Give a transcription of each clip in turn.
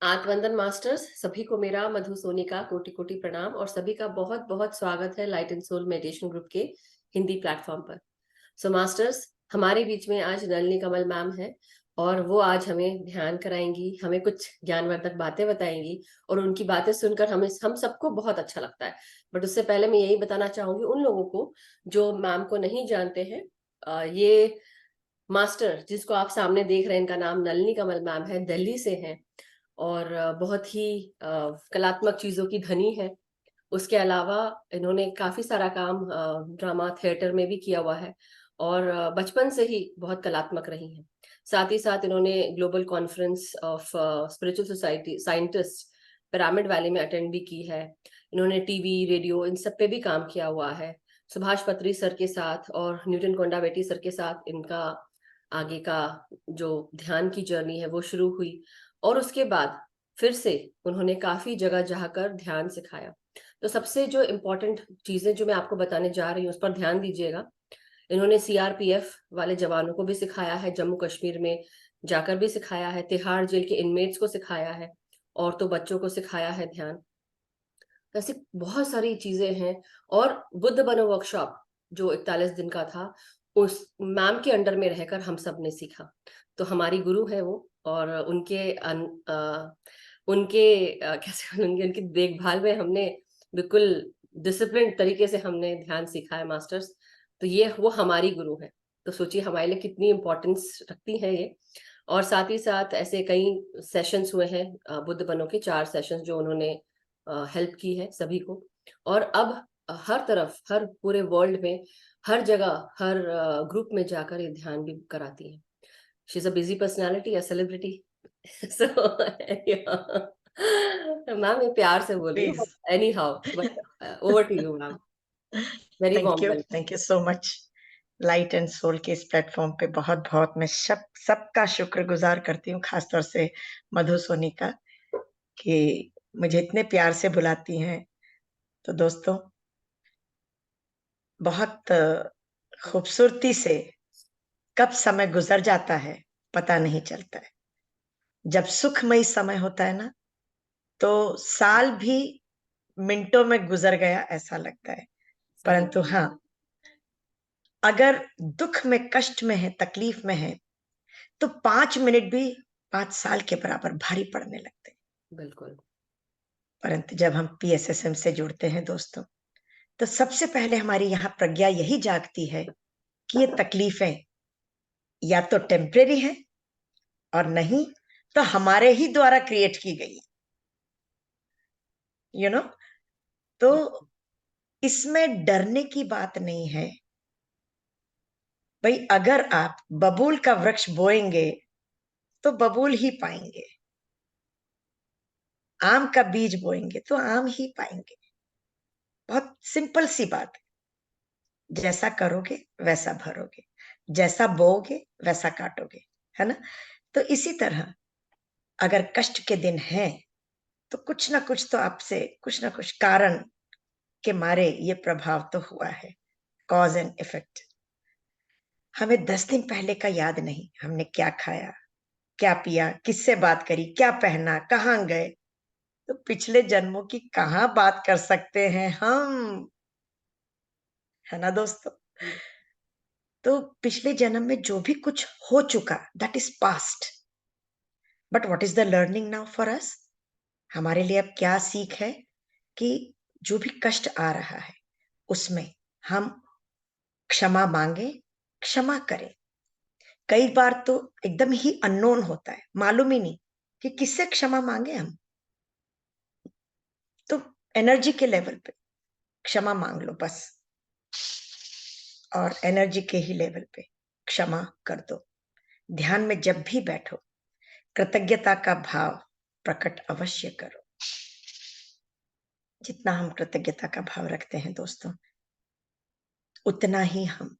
आत्मवंदन masters, सभी को मेरा मधु सोनी का कोटि कोटि प्रणाम और सभी का बहुत बहुत स्वागत है light and soul meditation group के हिंदी प्लेटफॉर्म पर। सो मास्टर्स, हमारे बीच में आज नलिनी कमल मैम है और वो आज हमें ध्यान कराएंगी, हमें कुछ ज्ञानवर्धक बातें बताएंगी और उनकी बातें सुनकर हम सबको बहुत अच्छा लगता है। बट उससे पहले मैं यही बताना चाहूंगी उन लोगों को जो मैम को नहीं जानते हैं, ये मास्टर जिसको आप सामने देख रहे हैं, इनका नाम नलिनी कमल मैम है, दिल्ली से हैं और बहुत ही कलात्मक चीजों की धनी है। उसके अलावा इन्होंने काफी सारा काम ड्रामा थिएटर में भी किया हुआ है और बचपन से ही बहुत कलात्मक रही हैं। साथ ही साथ इन्होंने global conference of spiritual society scientist pyramid valley में अटेंड भी की है। इन्होंने टीवी रेडियो इन सब पे भी काम किया हुआ है। सुभाष पत्री सर के साथ और न्यूटन कोंडा बेटी सर के साथ इनका आगे का जो ध्यान की जर्नी है वो शुरू हुई और उसके बाद फिर से उन्होंने काफी जगह जाकर ध्यान सिखाया। तो सबसे जो इम्पोर्टेंट चीजें जो मैं आपको बताने जा रही हूँ उस पर ध्यान दीजिएगा। इन्होंने सीआरपीएफ वाले जवानों को भी सिखाया है, जम्मू कश्मीर में जाकर भी सिखाया है, तिहाड़ जेल के इनमेट्स को सिखाया है, औरतों बच्चों को सिखाया है ध्यान। ऐसी बहुत सारी चीजें हैं। और बुद्ध बनो वर्कशॉप जो 41 दिन का था, उस मैम के अंडर में रहकर हम सब ने सीखा। तो हमारी गुरु है वो और उनके कैसे बोलूंगी, उनकी देखभाल में हमने बिल्कुल डिसिप्लिन तरीके से हमने ध्यान सीखा है मास्टर्स। तो ये वो हमारी गुरु है। तो सोचिए हमारे लिए कितनी इम्पोर्टेंस रखती है ये। और साथ ही साथ ऐसे कई सेशंस हुए हैं, बुद्ध बनो के 4 सेशंस जो उन्होंने हेल्प की है सभी को। और अब हर तरफ, हर पूरे वर्ल्ड में, हर जगह, हर ग्रुप में जाकर ये ध्यान भी कराती है। She is a busy personality, a celebrity. So ma'am ये प्यार से बोल रही हूँ, please. Anyhow, but over to you ma'am. Very warm welcome. Thank you so much. Light and soul के इस प्लेटफॉर्म पे बहुत बहुत मैं सबका शुक्रगुजार करती हूँ, खासतौर से मधु सोनी का, कि मुझे इतने प्यार से बुलाती हैं। तो दोस्तों, बहुत खूबसूरती से कब समय गुजर जाता है पता नहीं चलता है। जब सुखमयी समय होता है ना, तो साल भी मिनटों में गुजर गया ऐसा लगता है। सही। परंतु हाँ, अगर दुख में, कष्ट में है, तकलीफ में है, तो 5 मिनट भी 5 साल के बराबर भारी पड़ने लगते हैं। बिल्कुल। परंतु जब हम पीएसएसएम से जुड़ते हैं दोस्तों, तो सबसे पहले हमारी यहाँ प्रज्ञा यही जागती है कि ये तकलीफें या तो टेम्परेरी है और नहीं तो हमारे ही द्वारा क्रिएट की गई, यू नो। तो इसमें डरने की बात नहीं है भाई। अगर आप बबूल का वृक्ष बोएंगे तो बबूल ही पाएंगे, आम का बीज बोएंगे तो आम ही पाएंगे। बहुत सिंपल सी बात है। जैसा करोगे वैसा भरोगे, जैसा बोओगे वैसा काटोगे, है ना। तो इसी तरह अगर कष्ट के दिन हैं तो कुछ ना कुछ तो आपसे, कुछ ना कुछ कारण के मारे ये प्रभाव तो हुआ है। Cause and effect. हमें 10 दिन पहले का याद नहीं, हमने क्या खाया, क्या पिया, किससे बात करी, क्या पहना, कहाँ गए। तो पिछले जन्मों की कहाँ बात कर सकते हैं हम, है ना दोस्तों। तो पिछले जन्म में जो भी कुछ हो चुका, that is past. But what is the learning now for us. हमारे लिए अब क्या सीख है कि जो भी कष्ट आ रहा है उसमें हम क्षमा मांगे, क्षमा करें। कई बार तो एकदम ही अननोन होता है, मालूम ही नहीं कि किससे क्षमा मांगे हम। तो एनर्जी के लेवल पे क्षमा मांग लो बस, और एनर्जी के ही लेवल पे क्षमा कर दो। ध्यान में जब भी बैठो, कृतज्ञता का भाव प्रकट अवश्य करो। जितना हम कृतज्ञता का भाव रखते हैं दोस्तों, उतना ही हम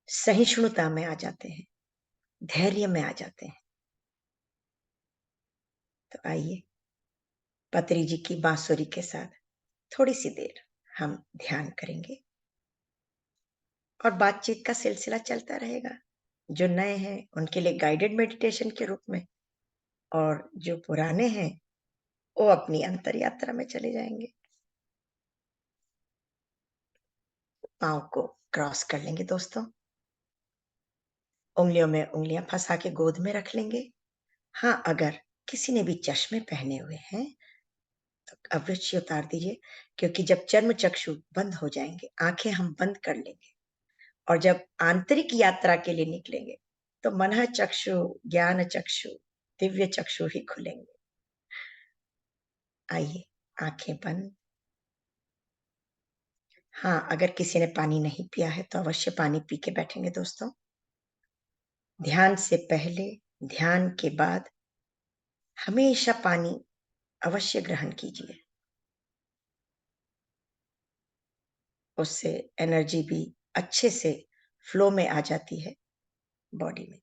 सहिष्णुता में आ जाते हैं, धैर्य में आ जाते हैं। तो आइए, पत्री जी की बांसुरी के साथ थोड़ी सी देर हम ध्यान करेंगे और बातचीत का सिलसिला चलता रहेगा। जो नए हैं उनके लिए गाइडेड मेडिटेशन के रूप में और जो पुराने हैं वो अपनी अंतर यात्रा में चले जाएंगे। पाँव को क्रॉस कर लेंगे दोस्तों, उंगलियों में उंगलियां फंसा के गोद में रख लेंगे। हाँ, अगर किसी ने भी चश्मे पहने हुए हैं तो अवश्य उतार दीजिए, क्योंकि जब चर्म चक्षु बंद हो जाएंगे, आंखें हम बंद कर लेंगे और जब आंतरिक यात्रा के लिए निकलेंगे तो मन चक्षु, ज्ञान चक्षु, दिव्य चक्षु ही खुलेंगे। आइए, आंखें बंद। हाँ, अगर किसी ने पानी नहीं पिया है तो अवश्य पानी पी के बैठेंगे दोस्तों। ध्यान से पहले, ध्यान के बाद हमेशा पानी अवश्य ग्रहण कीजिए, उससे एनर्जी भी अच्छे से फ्लो में आ जाती है बॉडी में।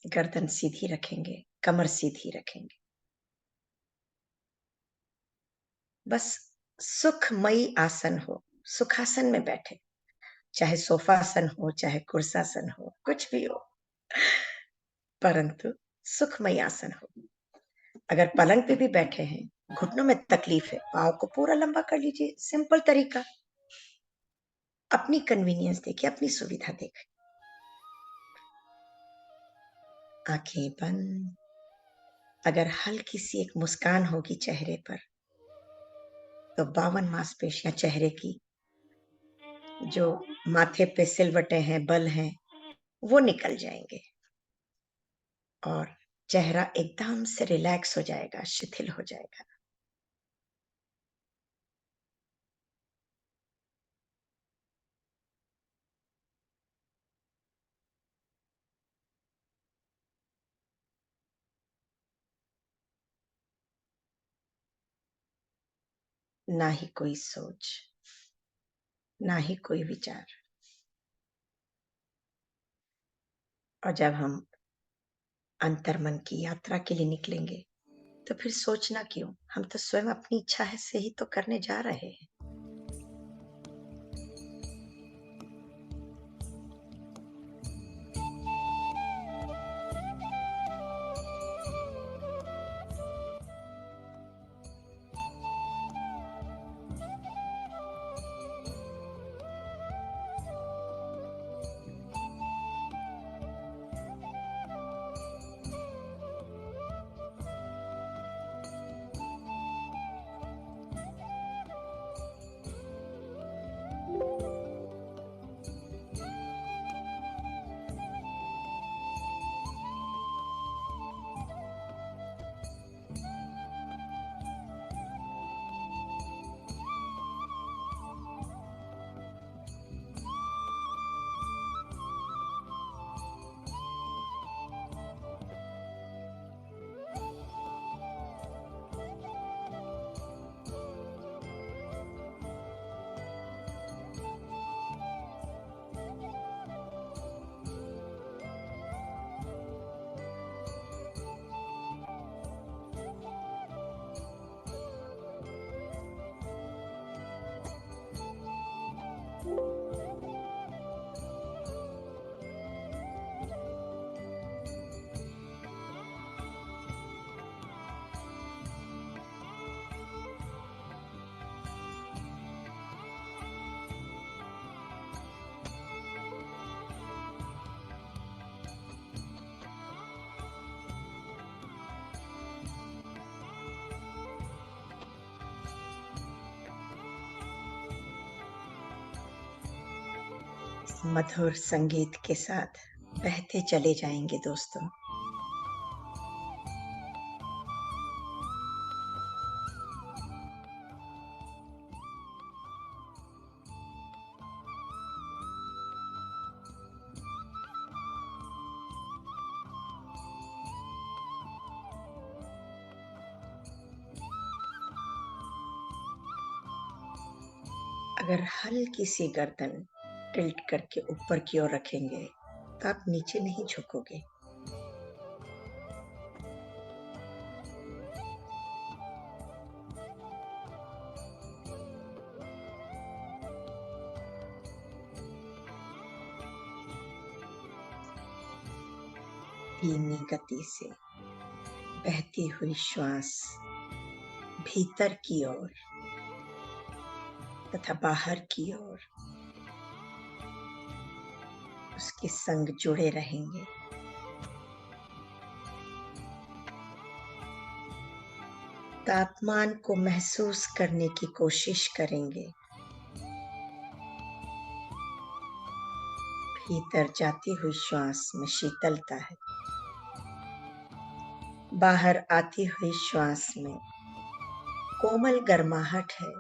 गर्दन सीधी रखेंगे, कमर सीधी रखेंगे, बस सुखमयी आसन हो, सुखासन में बैठे, चाहे सोफासन हो, चाहे कुर्सासन हो, कुछ भी हो, परंतु सुखमयी आसन हो। अगर पलंग पे भी बैठे हैं, घुटनों में तकलीफ है, पाँव को पूरा लंबा कर लीजिए, सिंपल तरीका। अपनी कन्वीनियंस देखिए, अपनी सुविधा देखिए। आंखें बंद। अगर हल्की सी एक मुस्कान होगी चेहरे पर तो 52 मांसपेशियां चेहरे की, जो माथे पे सिलवटें हैं, बल हैं, वो निकल जाएंगे और चेहरा एकदम से रिलैक्स हो जाएगा, शिथिल हो जाएगा। ना ही कोई सोच, ना ही कोई विचार। और जब हम अंतर्मन की यात्रा के लिए निकलेंगे तो फिर सोचना क्यों, हम तो स्वयं अपनी इच्छा है से ही तो करने जा रहे हैं। मधुर संगीत के साथ बहते चले जाएंगे दोस्तों। अगर हल्की सी गर्दन टिल्ट करके ऊपर की ओर रखेंगे तो आप नीचे नहीं झुकोगे। धीमी गति से बहती हुई श्वास भीतर की ओर तथा बाहर की ओर उसके संग जुड़े रहेंगे। तापमान को महसूस करने की कोशिश करेंगे। भीतर जाती हुई श्वास में शीतलता है, बाहर आती हुई श्वास में कोमल गर्माहट है।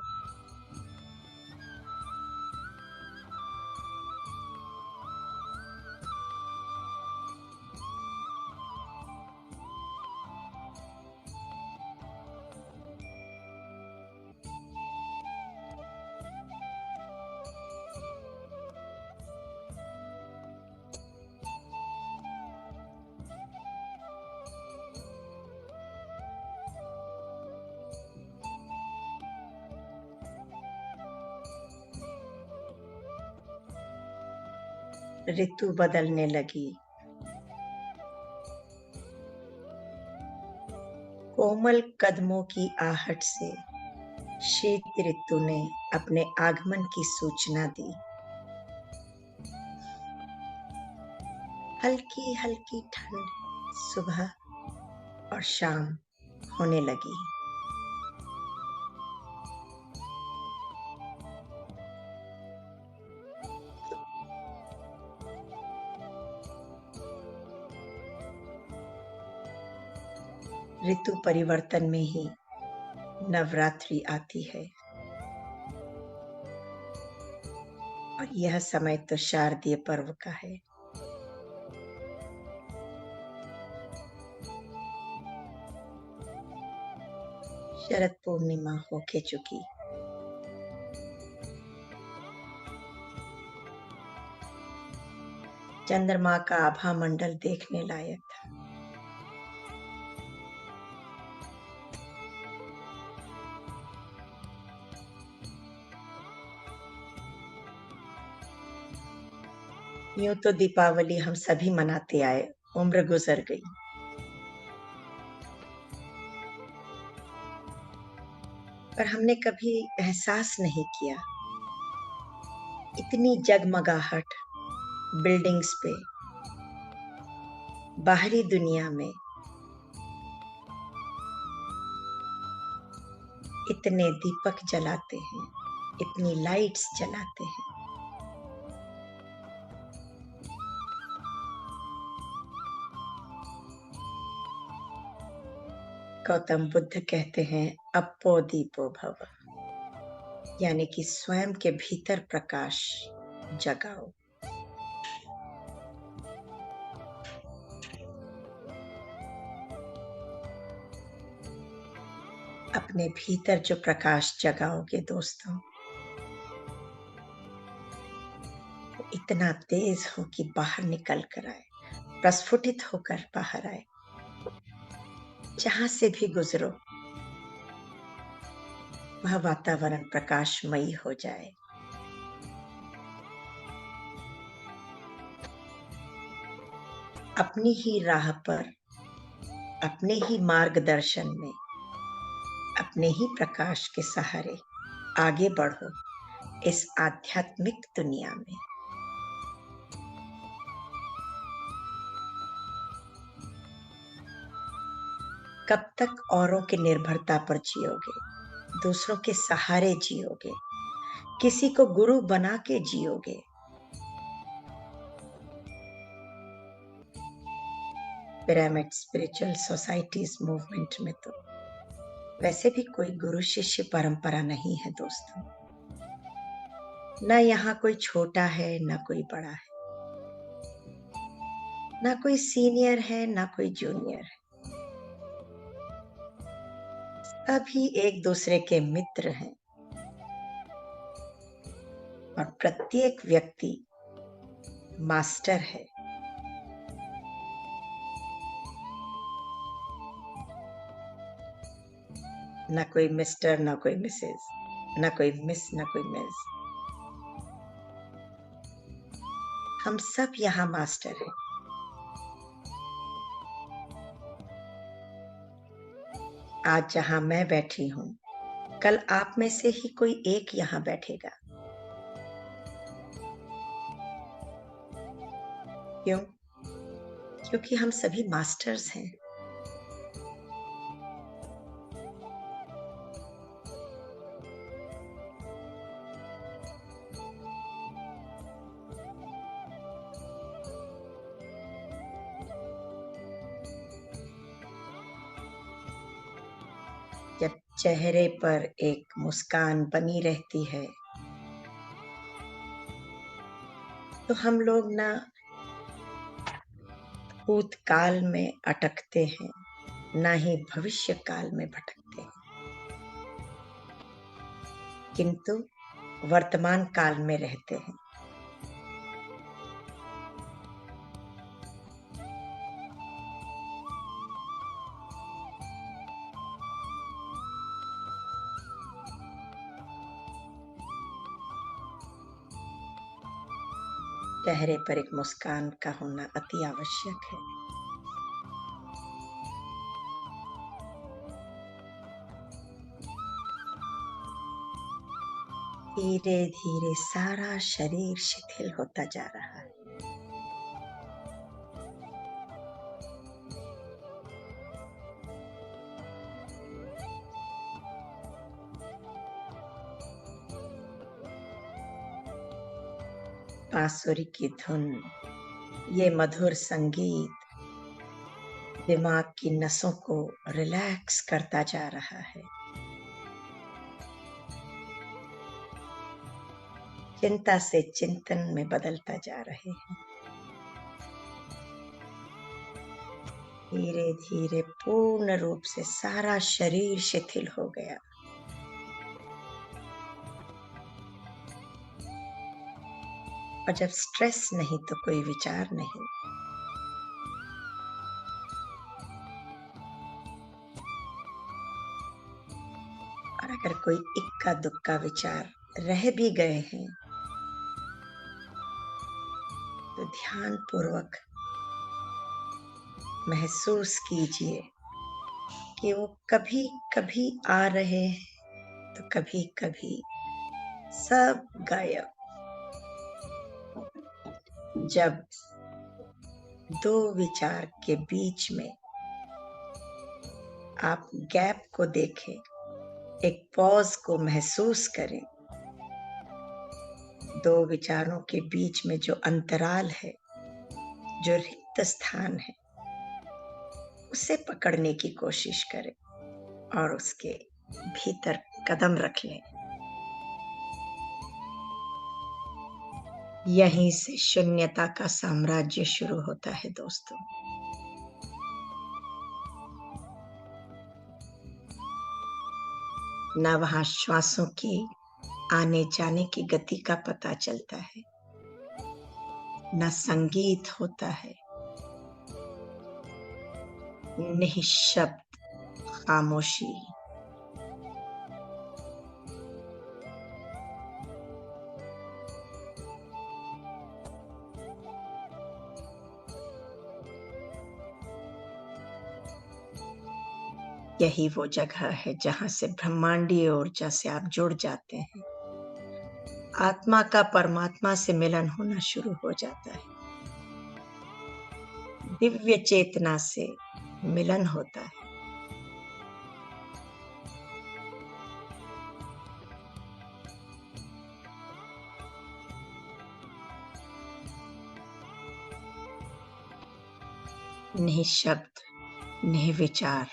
ऋतु बदलने लगी। कोमल कदमों की आहट से शीत ऋतु ने अपने आगमन की सूचना दी। हल्की हल्की ठंड सुबह और शाम होने लगी। ऋतु परिवर्तन में ही नवरात्रि आती है और यह समय तो शारदीय पर्व का है। शरद पूर्णिमा होके चुकी। चंद्रमा का आभा मंडल देखने लायक था। यूं तो दीपावली हम सभी मनाते आए, उम्र गुजर गई। पर हमने कभी एहसास नहीं किया इतनी जगमगाहट बिल्डिंग्स पे, बाहरी दुनिया में इतने दीपक जलाते हैं, इतनी लाइट्स जलाते हैं। गौतम बुद्ध कहते हैं अप्पो दीपो भव, यानी कि स्वयं के भीतर प्रकाश जगाओ। अपने भीतर जो प्रकाश जगाओगे दोस्तों, वो इतना तेज हो कि बाहर निकल कर आए, प्रस्फुटित होकर बाहर आए। जहां से भी गुजरो वह वातावरण प्रकाशमयी हो जाए। अपनी ही राह पर, अपने ही मार्गदर्शन में, अपने ही प्रकाश के सहारे आगे बढ़ो इस आध्यात्मिक दुनिया में। कब तक औरों की निर्भरता पर जियोगे, दूसरों के सहारे जियोगे, किसी को गुरु बना के जियोगे? पिरामिड स्पिरिचुअल सोसाइटीज मूवमेंट में तो वैसे भी कोई गुरु शिष्य परंपरा नहीं है दोस्तों। ना यहाँ कोई छोटा है ना कोई बड़ा है, ना कोई सीनियर है ना कोई जूनियर है। सभी एक दूसरे के मित्र हैं और प्रत्येक व्यक्ति मास्टर है। ना कोई मिस्टर ना कोई मिसेस, ना कोई मिस ना कोई मिस, हम सब यहाँ मास्टर हैं। आज जहां मैं बैठी हूं, कल आप में से ही कोई एक यहां बैठेगा। क्यों? क्योंकि हम सभी मास्टर्स हैं। जब चेहरे पर एक मुस्कान बनी रहती है, तो हम लोग ना भूतकाल में अटकते हैं, ना ही भविष्य काल में भटकते हैं, किंतु वर्तमान काल में रहते हैं। चेहरे पर एक मुस्कान का होना अति आवश्यक है। धीरे धीरे सारा शरीर शिथिल होता जा रहा है। बांसुरी की धुन, ये मधुर संगीत दिमाग की नसों को रिलैक्स करता जा रहा है। चिंता से चिंतन में बदलता जा रहे हैं। धीरे धीरे पूर्ण रूप से सारा शरीर शिथिल हो गया। और जब स्ट्रेस नहीं तो कोई विचार नहीं। और अगर कोई इक्का दुक्का विचार रह भी गए हैं, तो ध्यान पूर्वक महसूस कीजिए कि वो कभी कभी आ रहे हैं, तो कभी कभी सब गायब। जब दो विचार के बीच में आप गैप को देखें, एक पॉज को महसूस करें, दो विचारों के बीच में जो अंतराल है, जो रिक्त स्थान है, उसे पकड़ने की कोशिश करें और उसके भीतर कदम रख लें। यहीं से शून्यता का साम्राज्य शुरू होता है दोस्तों। न वहां श्वासों की आने जाने की गति का पता चलता है, न संगीत होता है, निःशब्द खामोशी। यही वो जगह है जहां से ब्रह्मांडीय ऊर्जा से आप जुड़ जाते हैं। आत्मा का परमात्मा से मिलन होना शुरू हो जाता है। दिव्य चेतना से मिलन होता है। निःशब्द, निर्विचार,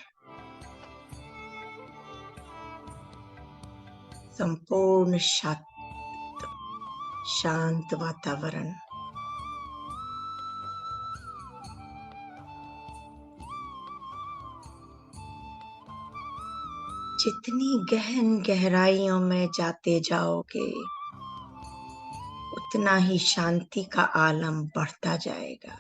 संपूर्ण शांत वातावरण। जितनी गहन गहराइयों में जाते जाओगे, उतना ही शांति का आलम बढ़ता जाएगा।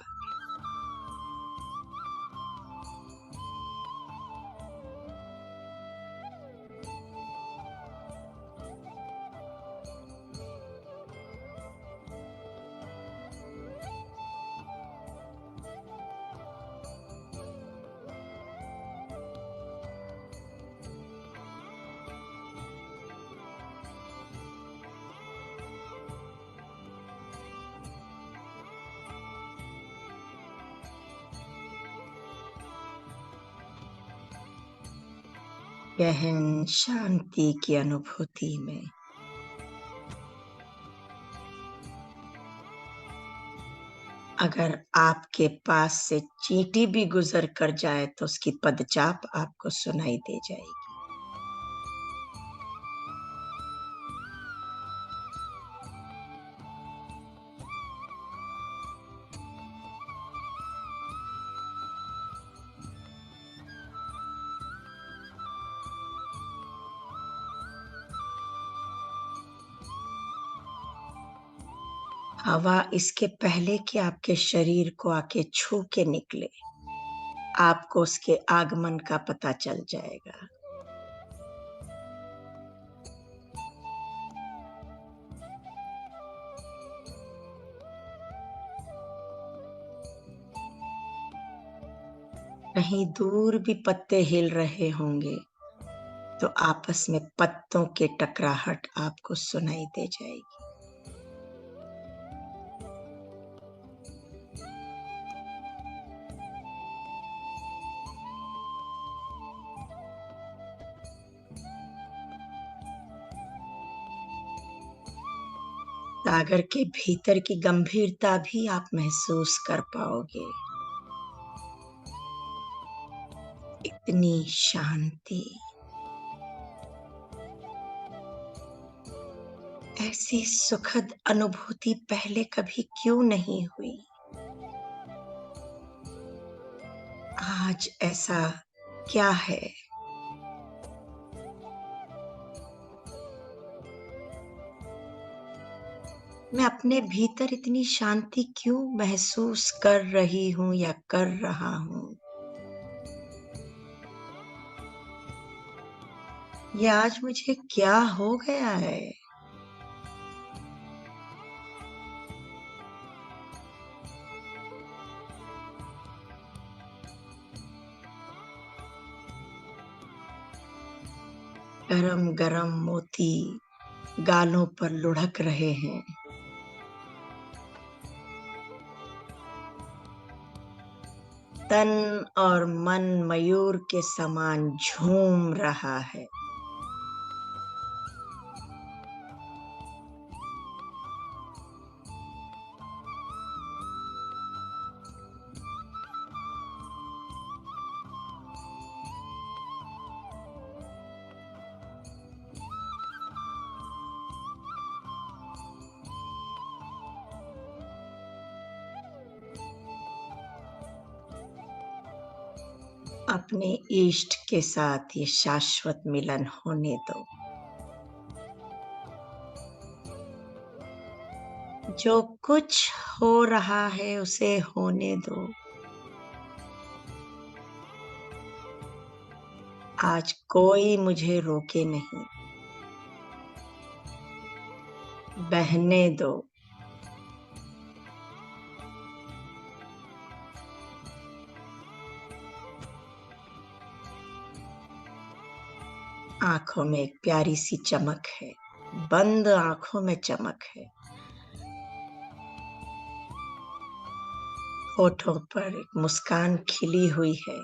गहन शांति की अनुभूति में अगर आपके पास से चींटी भी गुजर कर जाए तो उसकी पदचाप आपको सुनाई दे जाएगी। हवा इसके पहले कि आपके शरीर को आके छू के निकले, आपको उसके आगमन का पता चल जाएगा। कहीं दूर भी पत्ते हिल रहे होंगे तो आपस में पत्तों के टकराहट आपको सुनाई दे जाएगी। सागर के भीतर की गंभीरता भी आप महसूस कर पाओगे। इतनी शांति, ऐसी सुखद अनुभूति पहले कभी क्यों नहीं हुई? आज ऐसा क्या है? मैं अपने भीतर इतनी शांति क्यों महसूस कर रही हूं या कर रहा हूं? ये आज मुझे क्या हो गया है? गरम गरम मोती गालों पर लुढ़क रहे हैं। तन और मन मयूर के समान झूम रहा है। अपने इष्ट के साथ ये शाश्वत मिलन होने दो। जो कुछ हो रहा है उसे होने दो। आज कोई मुझे रोके नहीं। बहने दो। आंखों में एक प्यारी सी चमक है। बंद आंखों में चमक है। होठों पर एक मुस्कान खिली हुई है।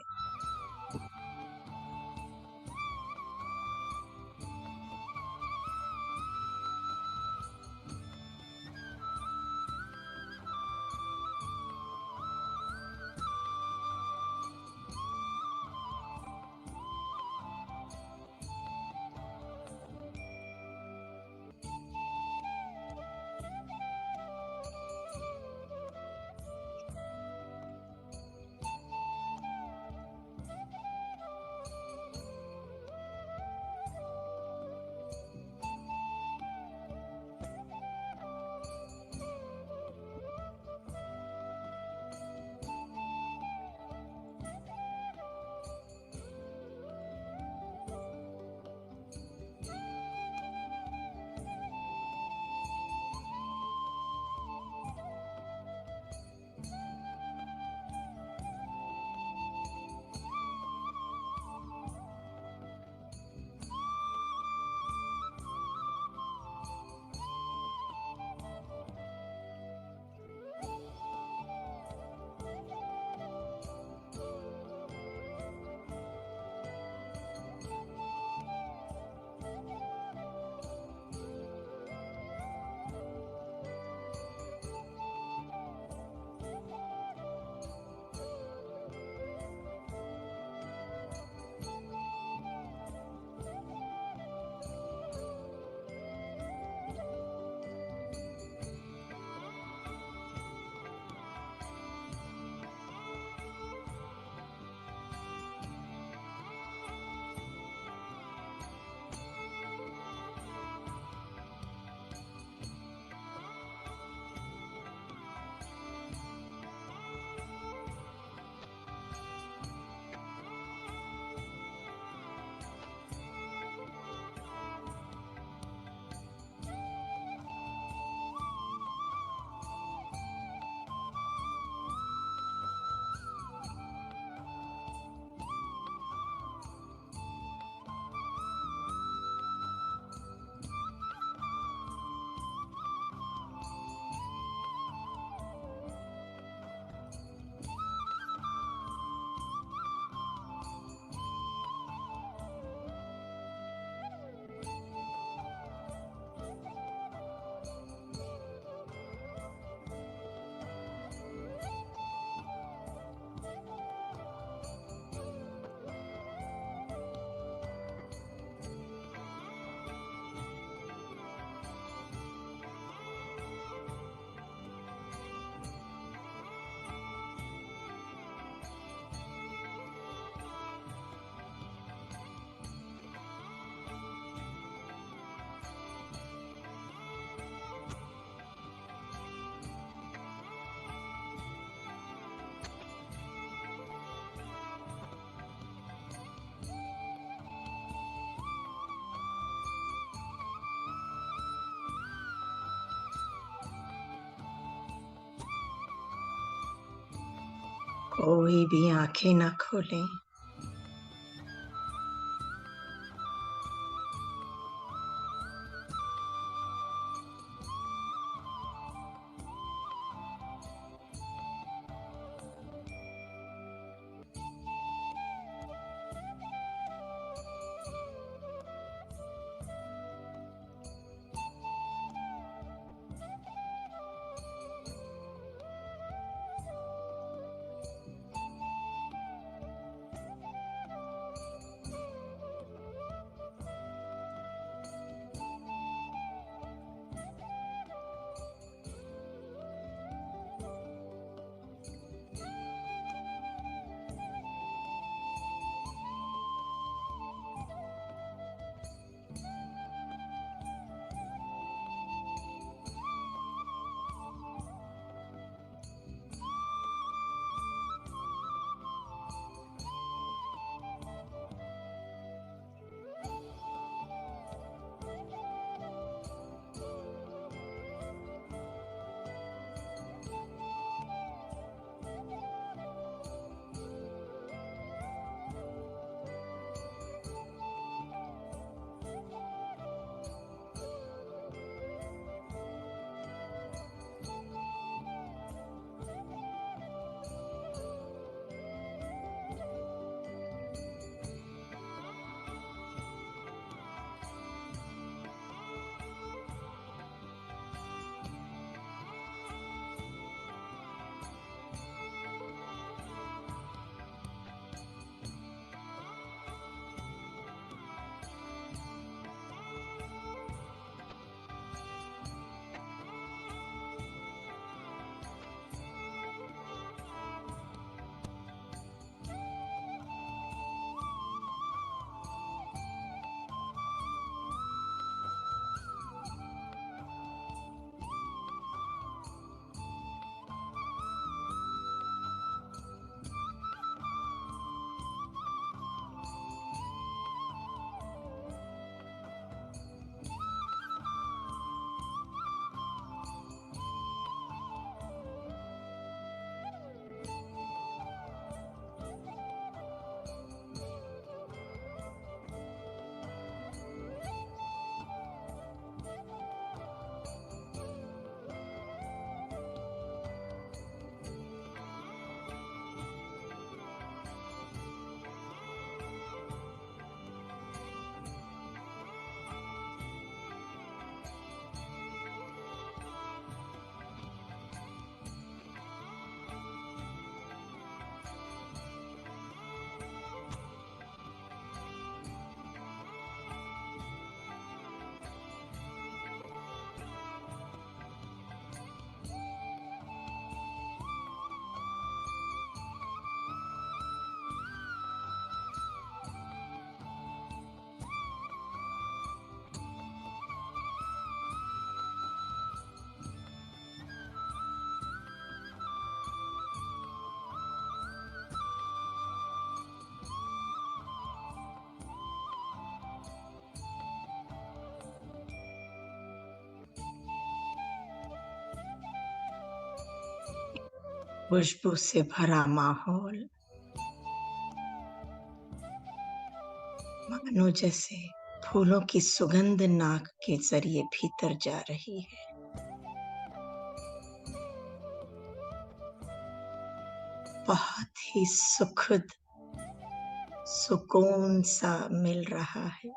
कोई भी आंखें ना खोलें। खुशबू से भरा माहौल, मानो जैसे फूलों की सुगंध नाक के जरिए भीतर जा रही है। बहुत ही सुखद सुकून सा मिल रहा है।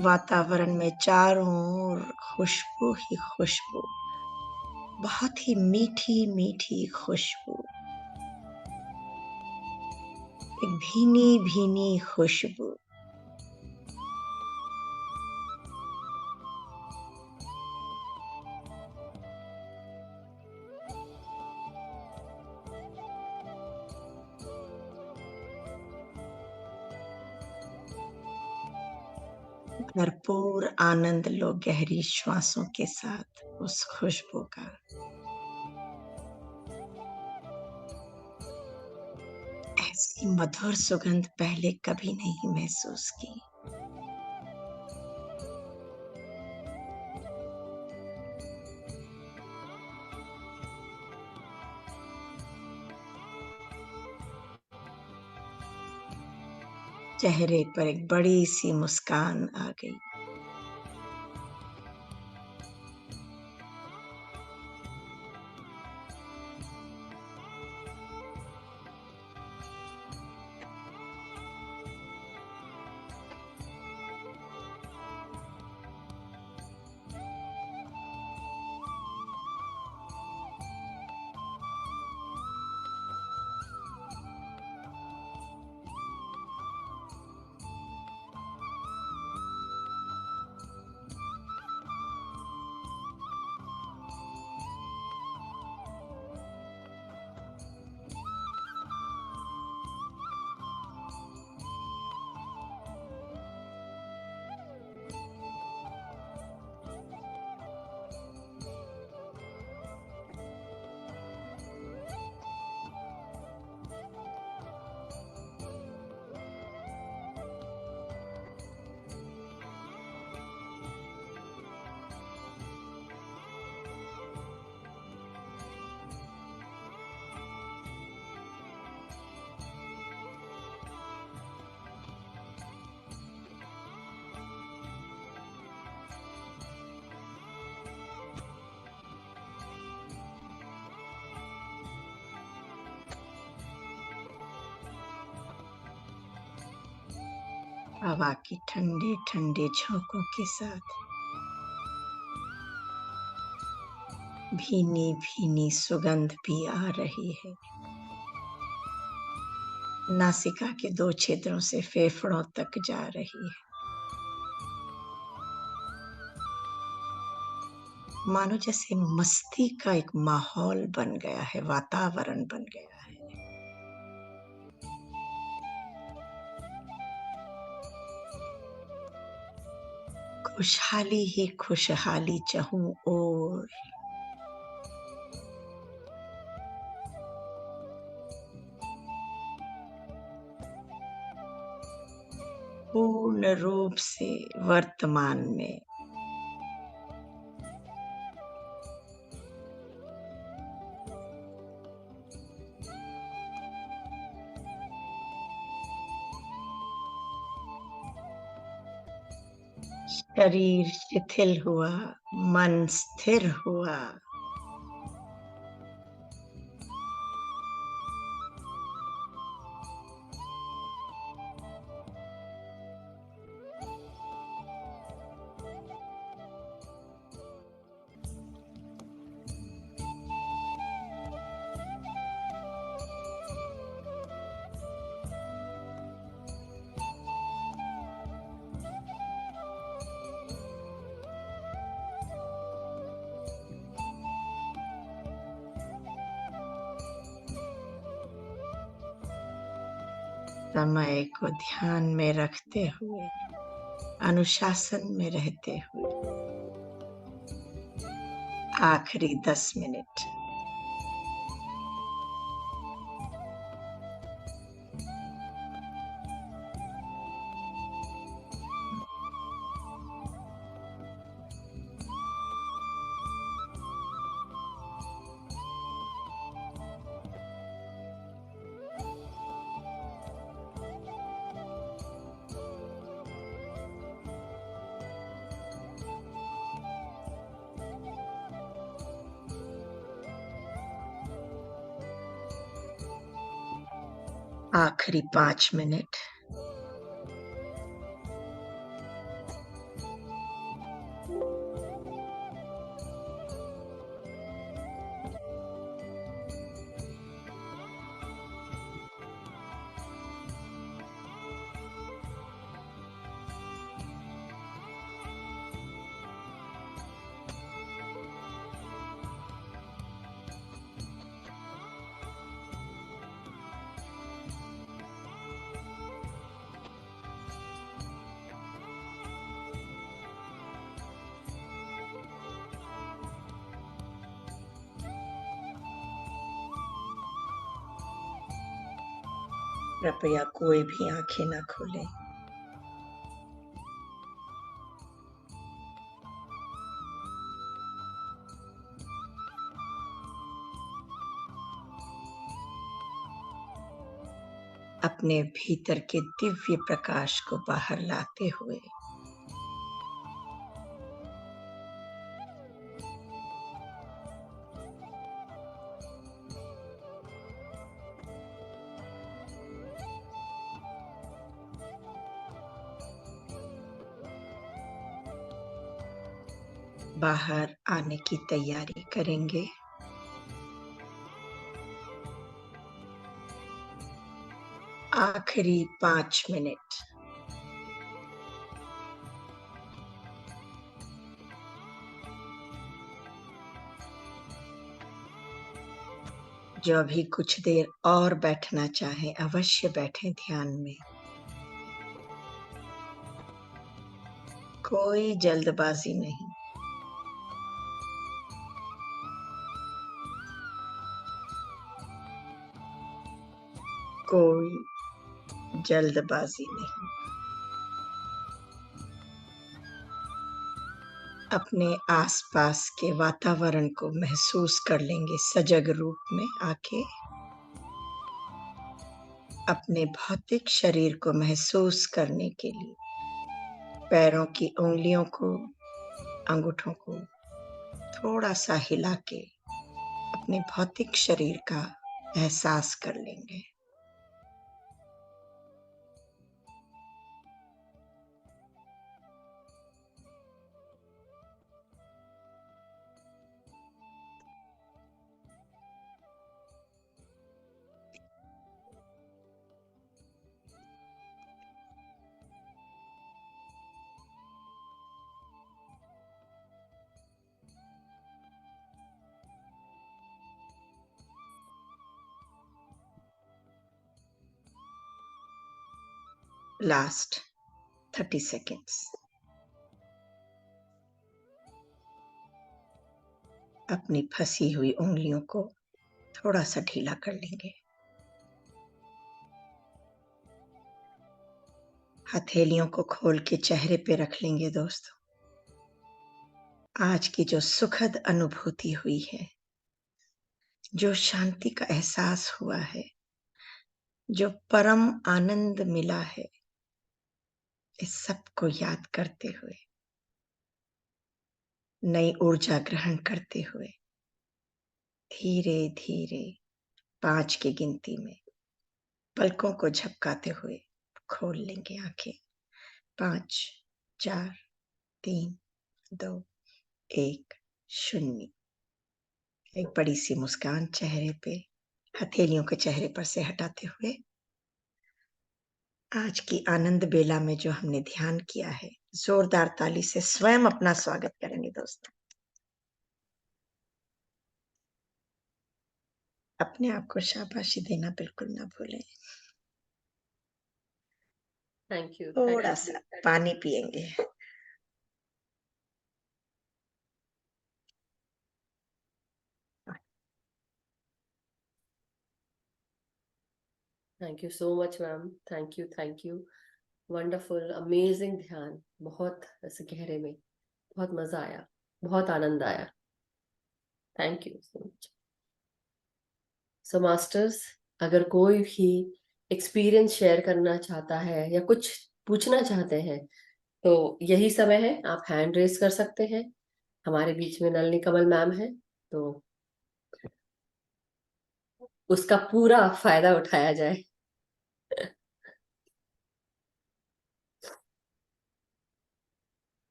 वातावरण में चारों ओर खुशबू ही खुशबू, बहुत ही मीठी मीठी खुशबू, एक भीनी भीनी खुशबू। भरपूर आनंद लो गहरी श्वासों के साथ उस खुशबू का। ऐसी मधुर सुगंध पहले कभी नहीं महसूस की। चेहरे पर एक बड़ी सी मुस्कान आ गई। हवा की ठंडे ठंडे झोंकों के साथ भीनी भीनी सुगंध भी आ रही है। नासिका के 2 छिद्रों से फेफड़ों तक जा रही है। मानो जैसे मस्ती का एक माहौल बन गया है, वातावरण बन गया है। खुशहाली ही खुशहाली चाहूं और पूर्ण रूप से वर्तमान में शरीर शिथिल हुआ, मन स्थिर हुआ। समय को ध्यान में रखते हुए, अनुशासन में रहते हुए आखिरी 10 मिनट आखिरी 5 मिनट कृपया कोई भी आंखें ना खोलें। अपने भीतर के दिव्य प्रकाश को बाहर लाते हुए बाहर आने की तैयारी करेंगे। आखिरी 5 मिनट। जो अभी कुछ देर और बैठना चाहे अवश्य बैठें ध्यान में। कोई जल्दबाजी नहीं। कोई जल्दबाजी नहीं। अपने आसपास के वातावरण को महसूस कर लेंगे सजग रूप में आके। अपने भौतिक शरीर को महसूस करने के लिए पैरों की उंगलियों को, अंगूठों को थोड़ा सा हिला के अपने भौतिक शरीर का एहसास कर लेंगे। Last 30 seconds. अपनी फंसी हुई उंगलियों को थोड़ा सा ढीला कर लेंगे। हथेलियों को खोल के चेहरे पे रख लेंगे दोस्तों। आज की जो सुखद अनुभूति हुई है, जो शांति का एहसास हुआ है, जो परम आनंद मिला है, इस सब को याद करते हुए, नई ऊर्जा ग्रहण करते हुए धीरे धीरे 5 की गिनती में पलकों को झपकाते हुए खोल लेंगे आंखें। 5, 4, 3, 2, 1, 0। एक बड़ी सी मुस्कान चेहरे पे, हथेलियों के चेहरे पर से हटाते हुए आज की आनंद बेला में जो हमने ध्यान किया है, जोरदार ताली से स्वयं अपना स्वागत करेंगे दोस्तों। अपने आप को शाबाशी देना बिल्कुल ना भूलें। Thank you. थोड़ा सा पानी पिएंगे। Thank you so much ma'am. Thank you. Wonderful, amazing ध्यान, बहुत ऐसे गहरे में, बहुत मजा आया, बहुत आनंद आया। Thank you so much. So masters, अगर कोई भी एक्सपीरियंस शेयर करना चाहता है या कुछ पूछना चाहते हैं तो यही समय है, आप हैंड रेस कर सकते हैं। हमारे बीच में नलिनी कमल मैम है, तो उसका पूरा फायदा उठाया जाए।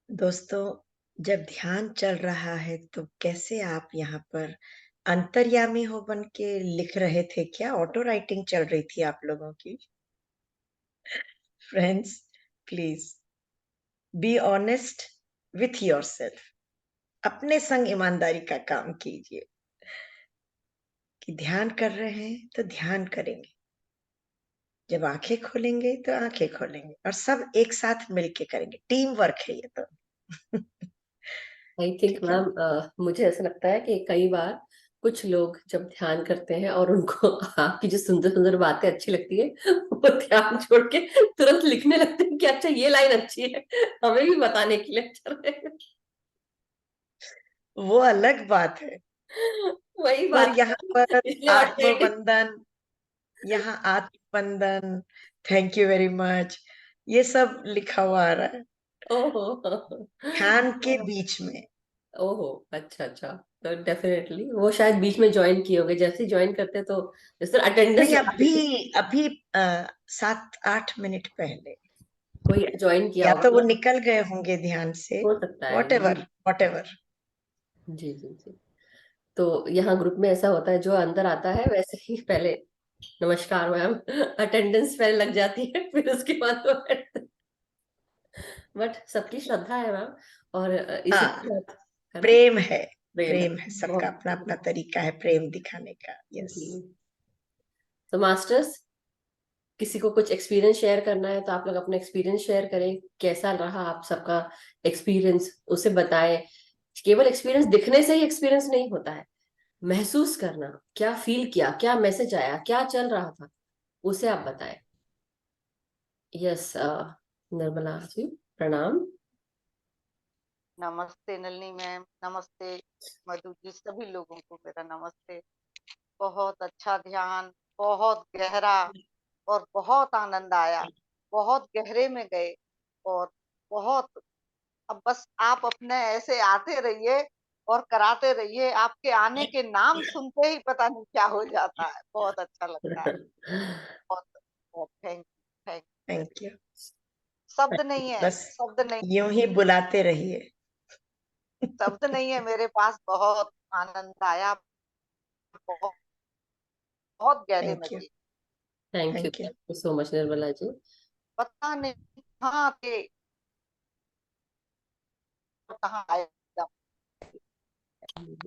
दोस्तों, जब ध्यान चल रहा है तो कैसे आप यहाँ पर अंतर्यामी हो बन के लिख रहे थे क्या? ऑटो राइटिंग चल रही थी आप लोगों की? Friends, please be honest with yourself. अपने संग ईमानदारी का काम कीजिए कि ध्यान कर रहे हैं तो ध्यान करेंगे। जब आंखें खोलेंगे तो आंखें खोलेंगे और सब एक साथ मिलके करेंगे। टीम वर्क है ये तो। आई थिंक ठीक है। मैम, मुझे ऐसा लगता है कि कई बार कुछ लोग जब ध्यान करते हैं और उनको आपकी जो सुंदर सुंदर बातें अच्छी लगती है, वो ध्यान छोड़ के तुरंत लिखने लगते हैं कि अच्छा ये लाइन अच्छी है, हमें भी बताने के लिए अच्छा रहेगा। वो अलग बात है। वही पर बात यहाँ है, पर इसलिए ऑटोमेटिक। आत्मबंधन यहाँ आत्मबंधन, थैंक यू वेरी मच, ये सब लिखा हुआ आ रहा है ओहो। ध्यान के बीच में। ओहो, अच्छा अच्छा। तो डेफिनेटली वो शायद बीच में ज्वाइन किए होंगे, जैसे ज्वाइन करते तो जैसे अटेंडेंस नहीं, लगा देते। अभी अभी 7-8 मिनट पहले, कोई ज्वाइन किया या होगा तो वो ना। निकल गए होंगे ध्यान से, हो सकता है वॉट एवर वॉट एवर। जी जी जी। तो यहाँ ग्रुप में ऐसा होता है, जो अंदर आता है वैसे ही पहले नमस्कार मैम, अटेंडेंस पहले लग जाती है, फिर उसके बाद वो बट सबकी श्रद्धा है मैम, और इसी के हाँ, साथ है ना, प्रेम है, प्रेम है प्रेम है, सबका बहुत। अपना अपना तरीका है प्रेम दिखाने का। यस। जी। तो मास्टर्स, किसी को कुछ एक्सपीरियंस शेयर करना है तो आप लोग अपना एक्सपीरियंस शेयर करें, कैसा रहा आप सबका एक्सपीरियंस, उसे बताएं। केवल एक्सपीरियंस दिखने से ही एक्सपीरियंस नहीं होता है, महसूस करना, क्या फील किया, क्या मैसेज आया, क्या चल रहा था, उसे आप बताएं। यस, निर्मला जी, प्रणाम। नमस्ते नलिनी मैम, नमस्ते मधु जी, सभी लोगों को मेरा नमस्ते। बहुत अच्छा ध्यान, बहुत गहरा, और बहुत आनंद आया, बहुत गहरे में गए, और बहुत, अब बस आप अपने ऐसे आते रहिए और कराते रहिए, आपके आने के नाम सुनते ही पता नहीं क्या हो जाता है, बहुत अच्छा लगता है। बहुत बहुत थैंक थैंक थैंक यू। शब्द नहीं है, बस शब्द नहीं, यूं ही बुलाते रहिए। शब्द नहीं है मेरे पास। बहुत आनंद आया, बहुत बहुत गहरे में थैंक यू। गई। Thank you. Thank you so much Nirmala ji. पता नहीं कहाँ थे, कहाँ आए एकदम।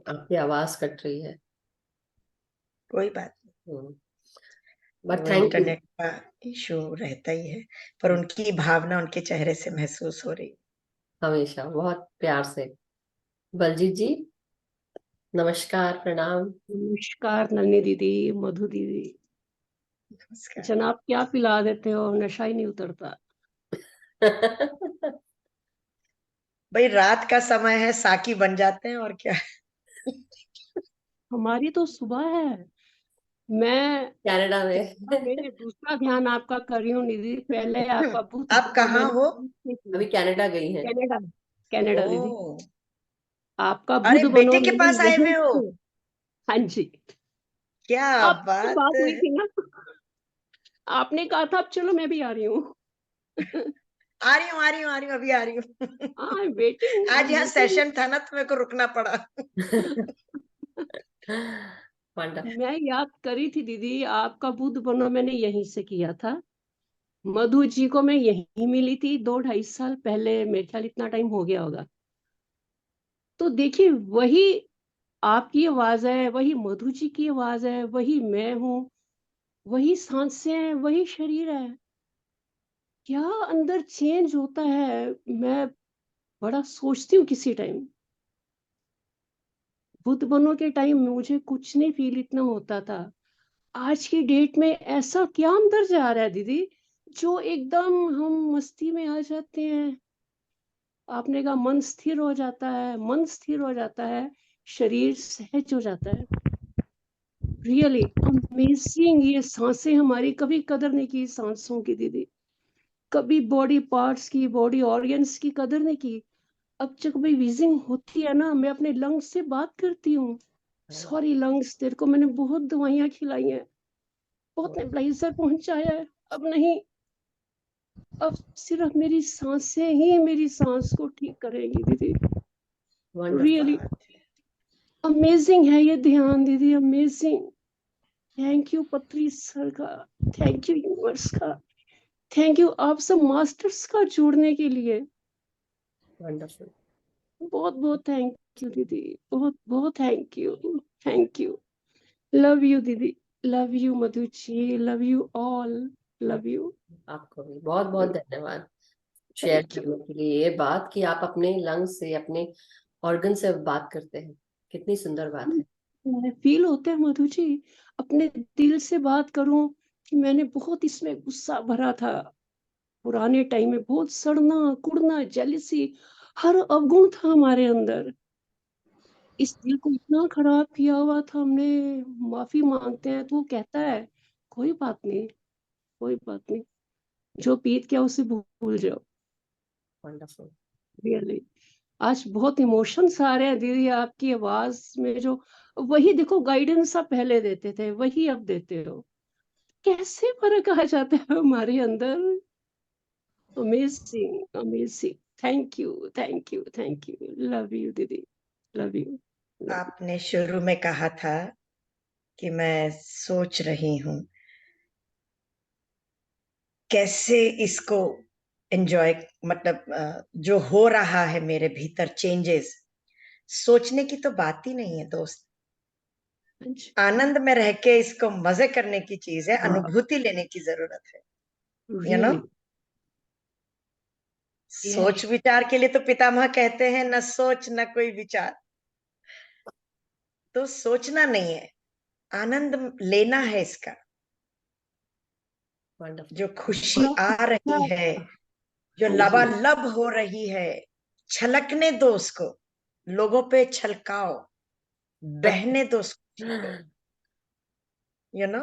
आपकी आवाज कट रही है। कोई बात नहीं, बट वो थैंक यू। इंटरनेट का इशू रहता ही है, पर उनकी भावना उनके चेहरे से महसूस हो रही। हमेशा बहुत प्यार से। बलजीत जी, नमस्कार, प्रणाम। नमस्कार नन्ही दीदी, मधु दीदी। नमस्कार। जनाब क्या पिला देते हो, नशा ही नहीं उतरता। भाई रात का समय है, साकी बन जाते हैं और क्या। हमारी तो सुबह है। मैं कनाडा में। तीसरा में दूसरा ध्यान आपका कर रही हूँ निधि। पहले आपका बुद्ध आप बनो कहाँ मैंने हो? यहीं से किया। अभी कनाडा गई हैं। कनाडा, कनाडा दीदी। ओ, आपका अरे बुद्ध बनो बेटे के मैंने पास आए यहीं हुए हो? से। हाँ जी, क्या आपसे बात बात है। हुई थी ना, आपने कहा था अब चलो मैं भी आ रही हूँ। आ रही हूँ आ रही हूँ आ रही हूँ, अभी आ रही हूँ। आई एम वेटिंग, आई आज एम यहाँ वेटिंग। सेशन था ना, तो मेरे को रुकना पड़ा। वंडरफुल। मैं याद करी थी दीदी, आपका बुद्ध बनो मैंने यहीं से किया था। मधु जी को मैं यहीं मिली थी 2-2.5 साल पहले, मेरे ख्याल इतना टाइम हो गया होगा। तो देखिए, वही आपकी आवाज है, वही मधु जी की आवाज है, वही मैं हूँ, वही सांसें हैं, वही शरीर है। क्या अंदर चेंज होता है, मैं बड़ा सोचती हूँ किसी टाइम। बुद्ध बनो के टाइम मुझे कुछ नहीं फील इतना होता था। आज की डेट में ऐसा क्या अंदर जा रहा है दीदी, जो एकदम हम मस्ती में आ जाते हैं। आपने कहा मन स्थिर हो जाता है, मन स्थिर हो जाता है, शरीर सहज हो जाता है। Really amazing. ये सांसें हमारी कभी कदर नहीं की सांसों की दीदी, कभी बॉडी पार्ट्स की, बॉडी ऑर्गन्स की कदर नहीं की। अब जब कभी विजिंग होती है ना, मैं अपने लंग्स से बात करती हूँ। सॉरी लंग्स, तेरे को मैंने बहुत दवाइयाँ खिलाई हैं, बहुत नेबुलाइजर पहुंचाया है, अब नहीं। अब सिर्फ मेरी सांसें ही मेरी सांस को ठीक करेंगी दीदी। Really wonderful. अमेजिंग है ये ध्यान दीदी, अमेजिंग। थैंक यू पत्री सर का, थैंक यू यूनिवर्स का, थैंक यू आप सब मास्टर्स का जोड़ने के लिए। वंडरफुल। बहुत बहुत थैंक यू दीदी, बहुत बहुत thank you, thank you. Love you दीदी, love you Madhu ji, love you all, love you. आपको भी बहुत बहुत धन्यवाद शेयर थैंक करने यू। के लिए ये बात, कि आप अपने लंग्स से, अपने ऑर्गन से बात करते हैं। कितनी सुंदर बात है। फील होते हैं मधु जी, अपने दिल से बात करूं कि मैंने बहुत इसमें गुस्सा भरा था। पुराने टाइम में बहुत सड़ना कुड़ना जेलिसी, हर अवगुण था हमारे अंदर। इस दिल को इतना खराब किया हुआ था हमने, माफी मांगते हैं तो वो कहता है कोई बात नहीं, कोई बात नहीं। जो बीत गया उसे भूल जाओ। वंडरफुल। रियली आज बहुत इमोशंस आ रहे हैं दीदी आपकी आवाज में। जो वही देखो गाइडेंस आप पहले देते थे वही अब देते हो, कैसे फर्क आ जाता है हमारे अंदर। Amazing, amazing. Thank you, thank you, thank you. Love you दीदी, लव यू, लव यू। आपने शुरू में कहा था कि मैं सोच रही हूँ कैसे इसको एंजॉय, मतलब जो हो रहा है मेरे भीतर चेंजेस, सोचने की तो बात ही नहीं है दोस्त। आनंद में रह के इसको मजे करने की चीज है, अनुभूति लेने की जरूरत है, यू नो। रियली सोच विचार के लिए तो पितामह कहते हैं न सोच न कोई विचार। तो सोचना नहीं है, आनंद लेना है इसका। वंडरफुल। जो खुशी आ रही है, जो लबालब हो रही है, छलकने दो उसको, लोगों पे छलकाओ, बहने दो उसको, यू नो।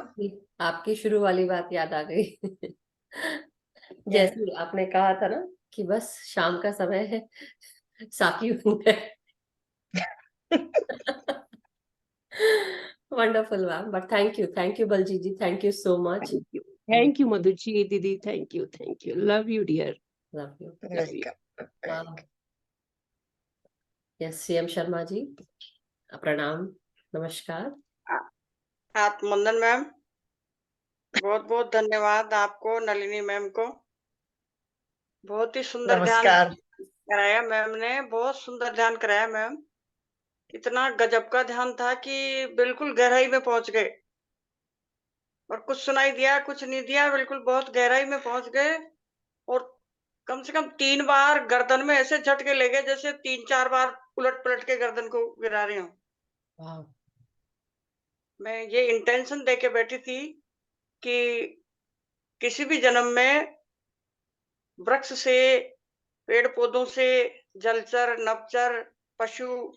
आपकी शुरू वाली बात याद आ गई। जैसे आपने कहा था ना कि बस शाम का समय है, साकी हूँ मैं। Wonderful ma'am, but thank you Baljeet ji, thank you so much. Thank you Madhu ji दीदी, thank you. Love you dear, love you. Love you. Yes CM Sharma ji, प्रणाम, नमस्कार। आत्मवंदन मैम, बहुत बहुत धन्यवाद आपको, नलिनी मैम को। बहुत ही सुंदर ध्यान नमस्कार। कराया मैम ने, बहुत सुंदर ध्यान कराया मैम। इतना गजब का ध्यान था कि बिल्कुल गहराई में पहुंच गए, और कुछ सुनाई दिया कुछ नहीं दिया, बिल्कुल बहुत गहराई में पहुंच गए। और कम से कम 3 बार गर्दन में ऐसे झटके लगे जैसे 3-4 बार उलट पलट के गर्दन को गिरा रही हूँ। वाह, मैं ये इंटेंशन दे के बैठी थी कि किसी भी जन्म में वृक्ष से, पेड़ पौधों से, जलचर, नभचर, पशु,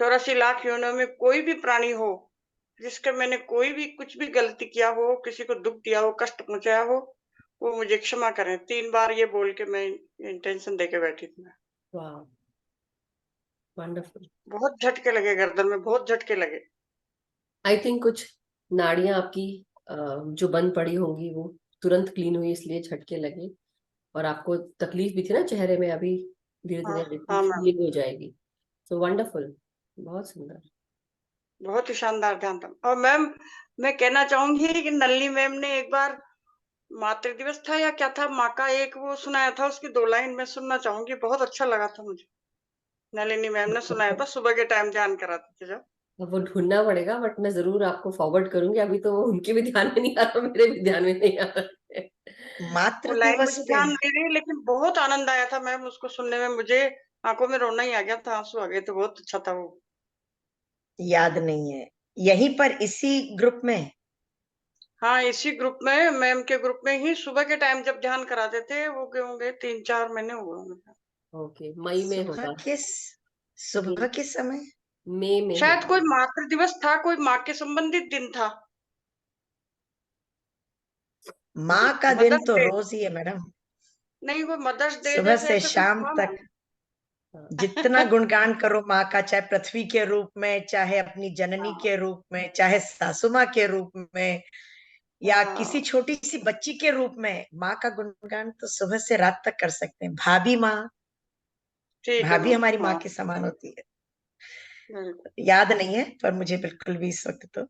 84 लाख योनियों में कोई भी प्राणी हो जिसके मैंने कोई भी कुछ भी गलती किया हो, किसी को दुख दिया हो, कष्ट पहुंचाया हो, वो मुझे क्षमा करें। 3 बार ये बोल के मैं इंटेंशन दे के बैठी थी। वाह, वंडरफुल। बहुत झटके लगे गर्दन में, बहुत झटके लगे। आई थिंक कुछ नाड़ियां आपकी जो बंद पड़ी होंगी वो तुरंत क्लीन हुई, इसलिए झटके लगे। और आपको तकलीफ भी थी ना चेहरे में, अभी धीरे हाँ, धीरे हाँ मैम, हीलिंग हो जाएगी। सो वंडरफुल, बहुत सुंदर। बहुत ही शानदार ध्यान था। और मैम, मैं कहना चाहूंगी कि नलिनी मैम ने एक बार मातृ दिवस था या क्या था, माँ का एक वो सुनाया था, उसकी 2 लाइन मैं सुनना चाहूंगी, बहुत अच्छा लगा था मुझे। नलिनी मैम ने सुनाया था, सुबह के टाइम ध्यान कराते थे जब। अब वो ढूंढना पड़ेगा, बट मैं जरूर आपको फॉरवर्ड करूंगी। अभी तो वो उनके भी ध्यान में नहीं आ रहा, मेरे भी ध्यान में नहीं आ रहा है। वो मातृ लाइन दिवस मुझे पे ध्यान नहीं रही, लेकिन बहुत आनंद आया था मैम उसको सुनने में। मुझे आंखों में रोना ही आ गया था, आंसू आ गए थे, बहुत अच्छा था वो। याद नहीं है, यहीं पर इसी ग्रुप में। हाँ, इसी ग्रुप में, मैम के ग्रुप में ही सुबह के टाइम जब ध्यान कराते थे, वो के होंगे 3-4 महीने हुए होंगे। ओके, मई में सुबह होगा। किस सुबह के समय? मई में शायद होगा। कोई मातृ दिवस था, कोई माँ के संबंधित दिन था। माँ का दिन मदर्स तो डे, रोज ही है मैडम, नहीं वो मदर्स डे सुबह जैसे से ऐसे कुछ शाम था तक। मैम। जितना गुणगान करो माँ का, चाहे पृथ्वी के रूप में, चाहे अपनी जननी हाँ, के रूप में, चाहे सासू माँ के रूप में, या किसी हाँ, छोटी सी बच्ची के रूप में, माँ का गुणगान तो सुबह से रात तक कर सकते हैं। भाभी माँ, ठीक है भाभी मैम, हमारी माँ हाँ, के समान होती है। बिल्कुल। याद नहीं है पर मुझे बिल्कुल भी इस वक्त तो वो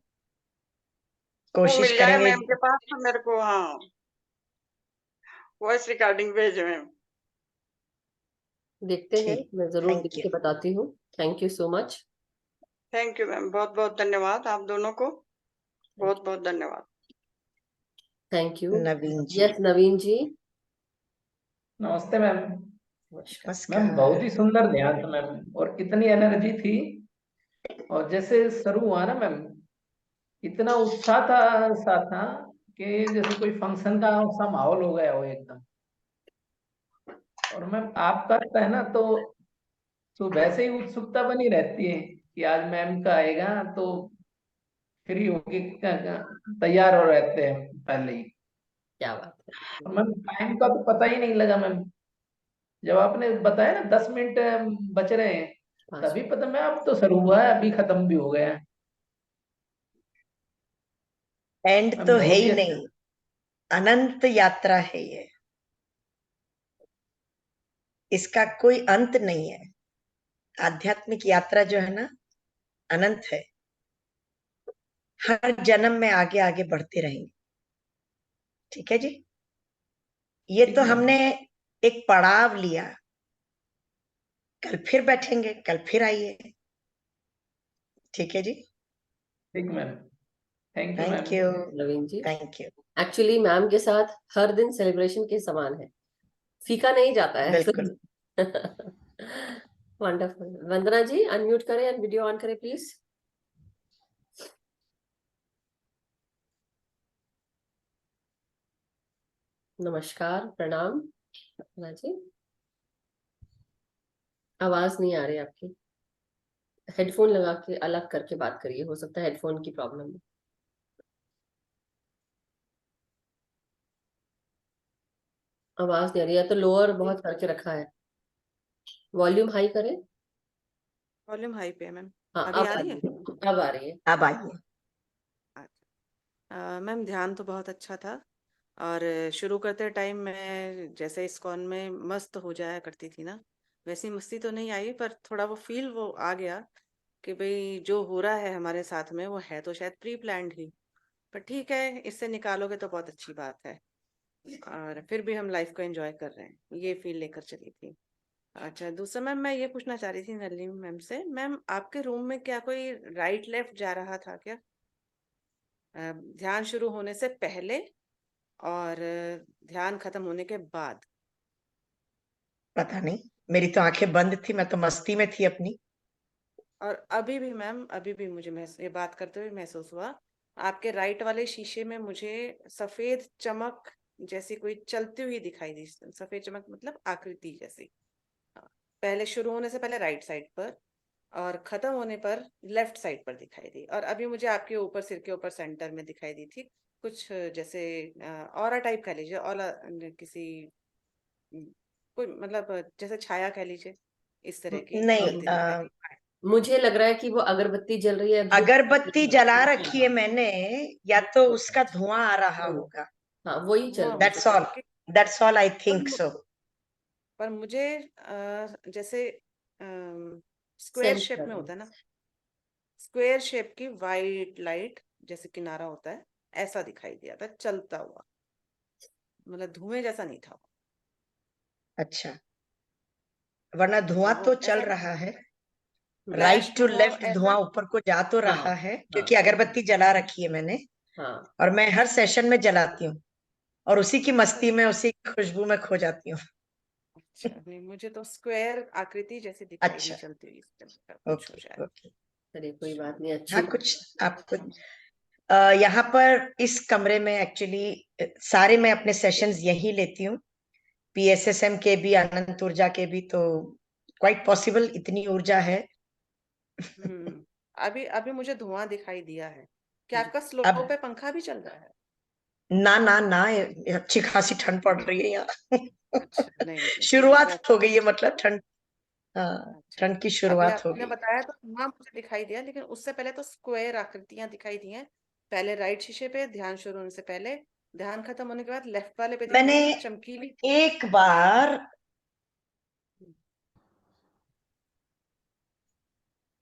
कोशिश मिल जाए करेंगे। मैम के पास तो मेरे को, हाँ, वॉइस रिकॉर्डिंग भेजे मैम। देखते हैं, ठीक, मैं जरूर थैंक देख यू। के बताती हूँ। Thank you so much. Thank you ma'am, बहुत बहुत धन्यवाद आप दोनों को, बहुत बहुत धन्यवाद। Thank you. Naveen ji, yes Naveen ji, नमस्ते मैम। नमस्कार। मैम बहुत ही नमस्कार। सुंदर ध्यान था मैम, और कितनी एनर्जी थी। और जैसे शुरू हुआ ना मैम, इतना उत्साह था, सा था कि जैसे कोई फंक्शन का सा माहौल हो गया हो एकदम। और मैम आपका रहता है ना, तो सुबह से ही उत्सुकता बनी रहती है कि आज मैम का आएगा तो फ्री होके तैयार हो रहते हैं पहले ही। क्या बात है। और मैम टाइम का तो पता ही नहीं लगा मैम, जब आपने बताया ना 10 मिनट बच रहे हैं, 5 तभी पता मैं अब तो शुरू हुआ है, अभी खत्म भी हो गया है। एंड मैम तो है बहुत ही ही अच्छा। नहीं, अनंत यात्रा है ये, इसका कोई अंत नहीं है। आध्यात्मिक यात्रा जो है ना, अनंत है। हर जन्म में आगे आगे बढ़ते रहेंगे। ठीक है जी। ये ठीक तो मैम। हमने एक पड़ाव लिया, कल फिर बैठेंगे, कल फिर आइए। ठीक है जी। ठीक ma'am. Thank you ma'am. Thank you. Naveen ji, thank you. Actually ma'am के साथ हर दिन सेलिब्रेशन के समान है, फीका नहीं जाता है। बिल्कुल। वंडरफुल। वंदना जी अनम्यूट करें और वीडियो ऑन करें प्लीज। नमस्कार, प्रणाम वंदना जी। आवाज नहीं आ रही आपकी, हेडफोन लगा के अलग करके बात करिए, हो सकता है हेडफोन की प्रॉब्लम है। आवाज नहीं आ रही, या तो लोअर बहुत करके रखा है। वॉल्यूम हाई करें। वॉल्यूम हाई पे है मैम। हाँ अभी अब आ आ रही रही है? है, अब आ रही है। अब आइए। अच्छा। मैम ध्यान तो बहुत अच्छा था, और शुरू करते टाइम मैं जैसे इस्कॉन में मस्त हो जाया करती थी ना, वैसी मस्ती तो नहीं आई, पर थोड़ा वो फील वो आ गया कि भाई जो हो रहा है हमारे साथ में वो है तो शायद प्री प्लान्ड ही, पर ठीक है, इससे निकालोगे तो बहुत अच्छी बात है, और फिर भी हम लाइफ को एंजॉय कर रहे हैं, ये फील लेकर चली थी। अच्छा, दूसरा मैम मैं ये पूछना चाह रही थी नलिनी मैम से, मैम आपके रूम में क्या कोई राइट लेफ्ट जा रहा था क्या, ध्यान शुरू होने से पहले और ध्यान खत्म होने के बाद? पता नहीं, मेरी तो आंखें बंद थी, मैं तो मस्ती में थी अपनी। और अभी भी मैम, अभी भी मुझे ये बात करते हुए महसूस हुआ, आपके राइट वाले शीशे में मुझे सफेद चमक जैसी कोई चलती हुई दिखाई दी, सफेद चमक मतलब आकृति जैसी। हाँ, पहले शुरू होने से पहले राइट साइड पर और खत्म होने पर लेफ्ट साइड पर दिखाई दी, और अभी मुझे आपके ऊपर, सिर के ऊपर सेंटर में दिखाई दी थी, कुछ जैसे ऑरा टाइप कह लीजिए, ऑरा किसी कोई मतलब जैसे छाया कह लीजिए, इस तरह की नहीं, चलती दिखाई दी। मुझे लग रहा है कि वो अगरबत्ती जल रही है, अब धूप अगरबत्ती जला रखी है मैंने, या तो उसका धुआं आ रहा होगा। हाँ वही चल धुआं रही हो है। दैट्स सकता ऑल। है कि, दैट्स ऑल आई पर, थिंक सो। पर मुझे जैसे स्क्वायर सेंस शेप कर में रही है। होता है ना, स्क्वायर शेप की वाइट लाइट जैसे किनारा होता है, ऐसा दिखाई दिया था चलता हुआ, मतलब धुएं जैसा नहीं था। अच्छा, वरना धुआं वो तो चल ऐसा ना रहा है, फ्लैश राइट में टू वो लेफ्ट ऐसा। धुआं ऊपर को जा तो हाँ रहा है, हाँ क्योंकि अगरबत्ती जला रखी है मैंने, हाँ। और मैं हर सेशन में जलाती हूँ, और उसी की मस्ती में, उसी की खुशबू में खो जाती हूँ। अच्छा, नहीं मुझे तो स्क्वायर आकृति जैसी दिखाई दी अच्छा। चलती हुई, इस तरह का कुछ हो ओके शायद। ओके। चलिए कोई बात नहीं, अच्छी हाँ, बात। कुछ आपको यहाँ पर इस कमरे में एक्चुअली सारे मैं अपने सेशंस यही लेती हूँ, पीएसएसएम के भी, अनंत ऊर्जा के भी, तो क्वाइट पॉसिबल इतनी ऊर्जा है। अभी अभी मुझे धुआं दिखाई दिया है, क्या आपका स्लो अब पे पंखा भी चल रहा है? ना ना ना, अच्छी खासी ठंड पड़ रही है यहाँ। अच्छा, नहीं इसलिए मुझे शुरुआत हो गई है, मतलब ठंड, हाँ, अच्छा, ठंड की अभी शुरुआत हो आपने गई। बताया तो धुआं मुझे दिखाई दिया, लेकिन उससे पहले तो स्क्वायर आकृतियां दिखाई दी हैं, पहले राइट शीशे पे ध्यान शुरू होने से पहले, ध्यान खत्म होने के बाद लेफ्ट वाले पे दिखाई मैंने दी चमकीली। एक बार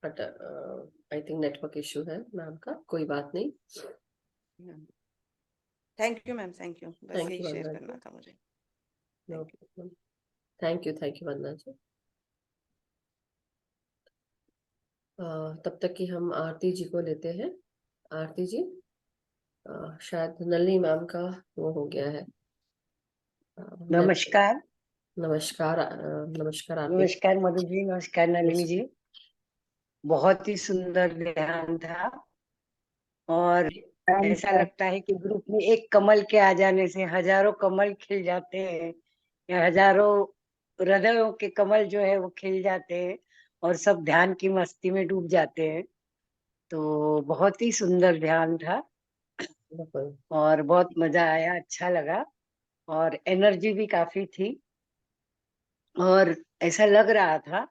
but I think network issue है मैम का, कोई बात नहीं। Thank you ma'am, thank you, बस थैंक यही यू शेयर वंदना करना जी। था मुझे। No thank you. Problem. Thank you Vandana ji. तब तक कि हम आरती जी को लेते हैं। आरती जी, शायद नलिनी मैम का वो हो गया है। नमस्कार। नमस्कार, नमस्कार आरती। नमस्कार मधु जी, नमस्कार नलिनी जी। बहुत ही सुंदर ध्यान था, और ऐसा लगता है कि ग्रुप में एक कमल के आ जाने से हजारों कमल खिल जाते हैं, या हजारों हृदयों के कमल जो है वो खिल जाते हैं, और सब ध्यान की मस्ती में डूब जाते हैं। तो बहुत ही सुंदर ध्यान था बिल्कुल। और बहुत मजा आया, अच्छा लगा और एनर्जी भी काफी थी और ऐसा लग रहा था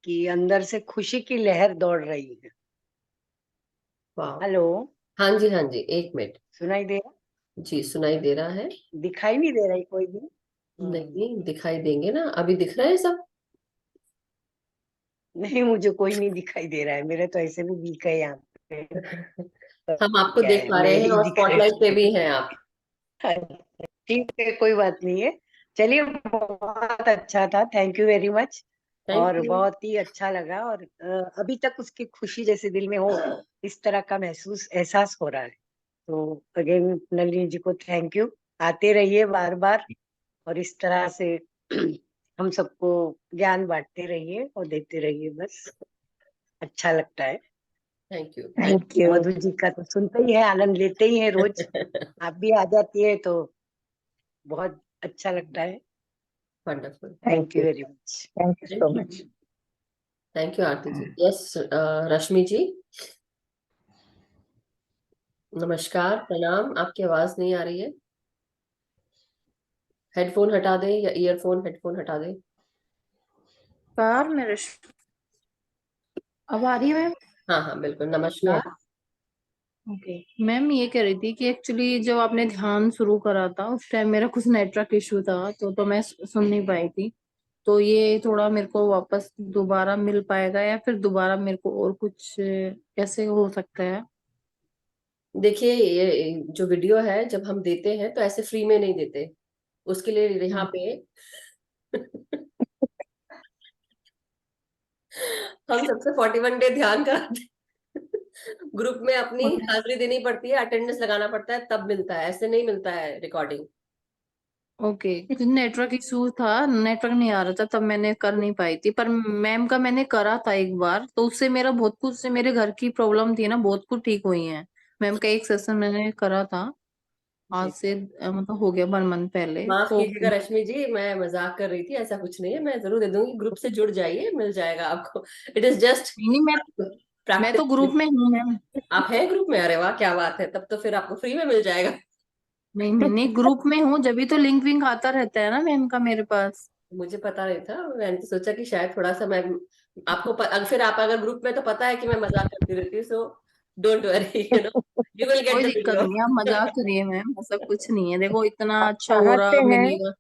कि अंदर से खुशी की लहर दौड़ रही है। वाह। हेलो, हाँ जी, हाँ जी, 1 मिनट। सुनाई दे रहा? जी, सुनाई दे रहा है। दिखाई नहीं दे रही कोई भी? नहीं, दिखाई देंगे ना, अभी दिख रहा है सब। नहीं, मुझे कोई नहीं दिखाई दे रहा है, मेरे तो ऐसे भी वीक है यहाँ पे। तो हम आपको क्या देख है, पा रहे मेरे हैं ही और दिख रहे स्पॉटलाइट पे भी हैं आप। हैं। ठीक है, कोई बात नहीं है। चलिए, बहुत अच्छा था, thank you very much. Thank और यू। बहुत ही अच्छा लगा और अभी तक उसकी खुशी जैसे दिल में हो, इस तरह का एहसास हो रहा है। तो अगेन नलिनी जी को थैंक यू। आते रहिए बार बार और इस तरह से हम सबको ज्ञान बांटते रहिए और देते रहिए, बस अच्छा लगता है। Thank you. Thank you. Madhu ji का तो सुनते ही है, आनंद लेते ही है रोज। आप भी आ जाती है तो बहुत अच्छा लगता है। Wonderful. Thank you very much. Thank you so thank much. You. Thank you Aarti ji. Yes, Rashmi ji, नमस्कार, प्रणाम। आपकी आवाज नहीं आ रही है। हेडफोन हटा दें या ईयरफोन, हेडफोन हटा दें। कार मेरे अब आ रही है मैम? हाँ हाँ, बिल्कुल, नमस्कार। यस, ओके मैम, ये कह रही थी कि एक्चुअली जब आपने ध्यान शुरू करा था उस टाइम मेरा कुछ नेटवर्क इशू था, तो मैं सुन नहीं पाई थी। तो ये थोड़ा मेरे को वापस दोबारा मिल पाएगा या फिर दोबारा मेरे को और कुछ कैसे हो सकता है? देखिए, ये जो वीडियो है जब हम देते हैं तो ऐसे फ्री में नहीं देते। उसके लिए यहाँ पे हम सबसे 41 डे ध्यान कराते हैं। ग्रुप में अपनी हाजिरी देनी पड़ती है, अटेंडेंस लगाना पड़ता है, तब मिलता है, ऐसे नहीं मिलता है रिकॉर्डिंग। ओके, नेटवर्क इशू था, नेटवर्क नहीं आ रहा था तब मैंने कर नहीं पाई थी। पर मैम का मैंने करा था एक बार, तो उससे मेरा बहुत कुछ, से मेरे घर की प्रॉब्लम थी ना, बहुत कुछ ठीक हुई है। मैम का एक सेशन मैंने करा था आज जी, से मतलब हो गया 1 मंथ पहले माफ तो। कीजिएगा रश्मि जी, मैं मजाक कर रही थी, ऐसा कुछ नहीं है, मैं जरूर दे दूंगी। ग्रुप से जुड़ जाइए, मिल जाएगा आपको। इट इज जस्ट नहीं नहीं, मैं तो ग्रुप प्रैक्टिस। में हूँ मैम। आप हैं ग्रुप में? अरे वाह, क्या बात है, तब तो फिर आपको फ्री में मिल जाएगा। नहीं नहीं नहीं, ग्रुप में हूँ, जब भी तो लिंक विंक आता रहता है ना मैम का मेरे पास। मुझे पता नहीं था, मैंने तो सोचा कि शायद थोड़ा सा मैं आपको फिर आप अगर ग्रुप में, तो पता है कि मैं मजाक करती रहती हूँ, so don't worry, you will get कोई द दिक्कत वीडियो। नहीं है, आप मजाक करिए मैम, ऐसा कुछ नहीं है। देखो इतना आप अच्छा हो कहाँ रहा से हैं? मिलेगा।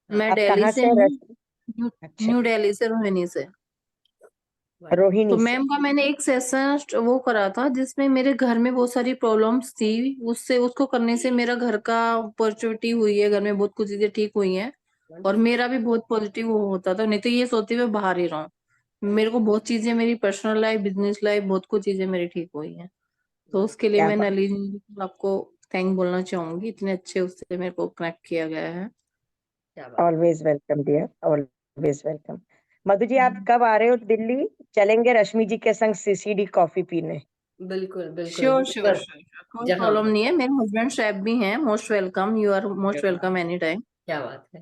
मैं आप दिल्ली कहाँ से से हूँ, रश्मि? न्यू, अच्छा, न्यू दिल्ली से, रोहिणी से। तो रोहिणी से। मैम का मैंने एक सेशन वो करा था जिसमें मेरे घर में बहुत सारी प्रॉब्लम्स थी, उससे उसको करने से मेरा घर का अपॉर्चुनिटी हुई है, घर में बहुत कुछ चीजें ठीक हुई हैं और मेरा भी बहुत पॉजिटिव वो होता था। नहीं तो ये सोचती मैं बाहर ही रहूं, मेरे को बहुत चीजें, मेरी पर्सनल लाइफ, बिजनेस लाइफ, बहुत कुछ चीजें मेरी ठीक हुई हैं। तो उसके लिए क्या मैं बात। नलिनी आपको थैंक बोलना चाहूंगी, इतने अच्छे उससे मेरे को कनेक्ट किया गया है। क्या बात। Always welcome dear, always welcome. Madhu ji, आप कब आ रहे हो दिल्ली? चलेंगे रश्मि जी के संग सीसीडी कॉफी पीने। बिल्कुल बिल्कुल श्योर श्योर बिल्कुल। श्योर, कोई जहाँ, प्रॉब्लम नहीं है, मेरे हस्बैंड शेफ भी हैं, most welcome, you are most welcome any time. क्या बात है।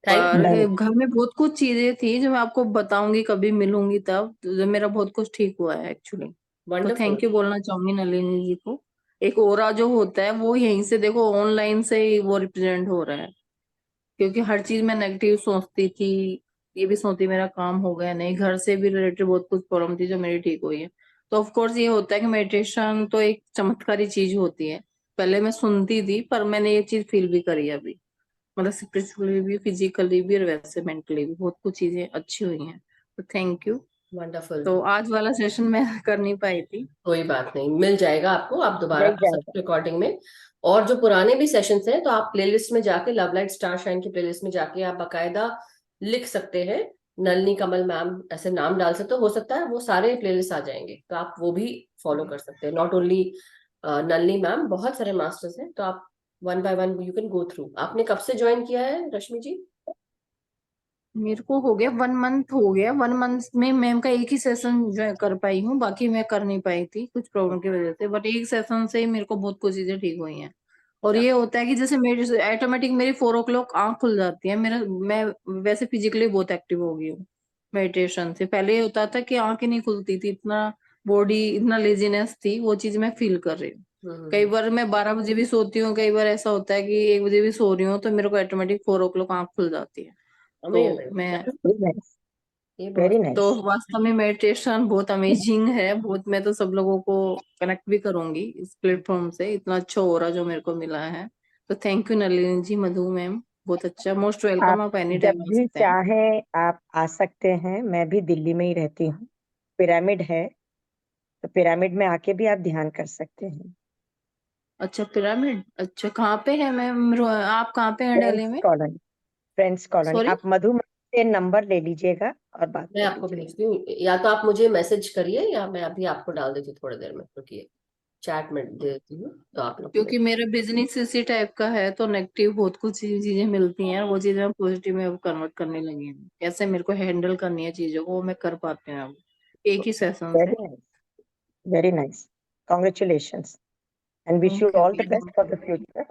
थैंक पर डन। घर में बहुत कुछ चीजें थी जो मैं आपको बताऊंगी कभी मिलूंगी तब, जो मेरा बहुत कुछ ठीक हुआ है एक्चुअली। तो वंडरफुल। थैंक यू बोलना चाहूंगी नलिनी जी को। एक ओरा जो होता है वो यहीं से देखो, ऑनलाइन से ही वो रिप्रेजेंट हो रहा है। क्योंकि हर चीज में नेगेटिव सोचती थी, ये भी सोचती मेरा काम हो गया नहीं, घर से भी रिलेटेड बहुत कुछ प्रॉब्लम थी जो मेरी ठीक हुई है। तो ऑफ कोर्स ये होता है कि मेडिटेशन तो एक चमत्कारी चीज होती है। पहले मैं सुनती थी पर मैंने ये चीज फील भी करी है अभी, मतलब स्पिरिचुअली भी, फिजिकली भी और वैसे मेंटली भी बहुत कुछ चीजें अच्छी हुई हैं। तो थैंक यू। वंडरफुल। तो आज वाला सेशन मैं कर नहीं पाई थी। कोई बात नहीं, मिल जाएगा आपको, आप दोबारा मिल कर जाएगा। सकते हो रिकॉर्डिंग में। और जो पुराने भी सेशंस हैं, तो आप प्लेलिस्ट में जाके, लव लाइट स्टार शाइन की प्लेलिस्ट में जाके आप बाकायदा लिख सकते हैं नलिनी कमल मैम, ऐसे नाम डाल सकते हो सकता है वो सारे प्लेलिस्ट आ जाएंगे, तो आप वो भी फॉलो कर सकते हैं। नॉट ओनली नलिनी मैम, बहुत सारे मास्टर्स हैं, तो आप one by one you can go through. आपने कब से ज्वाइन किया है रश्मि जी? मेरे को हो गया 1 मंथ हो गया, 1 मंथ में मैम का एक ही सेशन जो कर पाई हूँ, बाकी मैं कर नहीं पाई थी कुछ प्रॉब्लम की वजह से। बट एक सेशन से ही मेरे को बहुत कुछ चीजें ठीक हुई हैं। और क्या? ये होता है कि जैसे मेरी ऑटोमेटिक मेरी 4 o'clock आंख खुल जाती है, मेरा, मैं वैसे फिजिकली बहुत एक्टिव हो गई हूँ मेडिटेशन से। पहले ये होता था कि आंख ही नहीं खुलती थी, इतना बॉडी इतना लेजीनेस थी, वो चीज मैं फील कर रही हूँ। कई बार मैं 12 बजे भी सोती हूँ, कई बार ऐसा होता है कि 1 बजे भी सो रही हूँ तो मेरे को ऑटोमेटिक 4 o'clock आंख खुल जाती है। तो Amazing. मैं वेरी नाइस, ये वेरी बहुत तो नाइस। वास्तव में मेडिटेशन बहुत अमेजिंग है, बहुत। मैं तो सब लोगों को कनेक्ट भी करूंगी इस प्लेटफॉर्म से, इतना अच्छा हो रहा जो मेरे को मिला है। तो thank you Nalini ji, Madhu ma'am, बहुत अच्छा, मोस्ट वेलकम, आप एनी जब टाइम आ भी सकते हैं। चाहें आप आ सकते हैं। मैं भी दिल्ली में ही रहती हूँ, पिरामिड है, तो पिरामिड में आके भी आप ध्यान कर सकते हैं। अच्छा पिरामिड, अच्छा कहाँ पे है मैम? आप कहाँ पे हैं दिल्ली फ्रेंड्स में? Colony, friends colony. सॉरी, आप मधु से नंबर ले लीजिएगा और बात मैं कर आपको लीजिएगा। भेजती हूँ, या तो आप मुझे मैसेज करिए या मैं अभी आपको डाल देती हूँ थोड़ी देर में, रुकिए चैट में दे देती हूँ तो आप लोग क्योंकि मेरा बिजनेस इसी टाइप का है तो नेगेटिव बहुत कुछ चीजें मिलती हैं, वो चीजें मैं पॉजिटिव में अब कन्वर्ट करने लगी हूँ। कैसे मेरे को हैंडल करनी है चीजों को, वो मैं कर पाती हूँ अब एक ही सेशन से। Very nice, very nice, congratulations and wish you all the best for the future.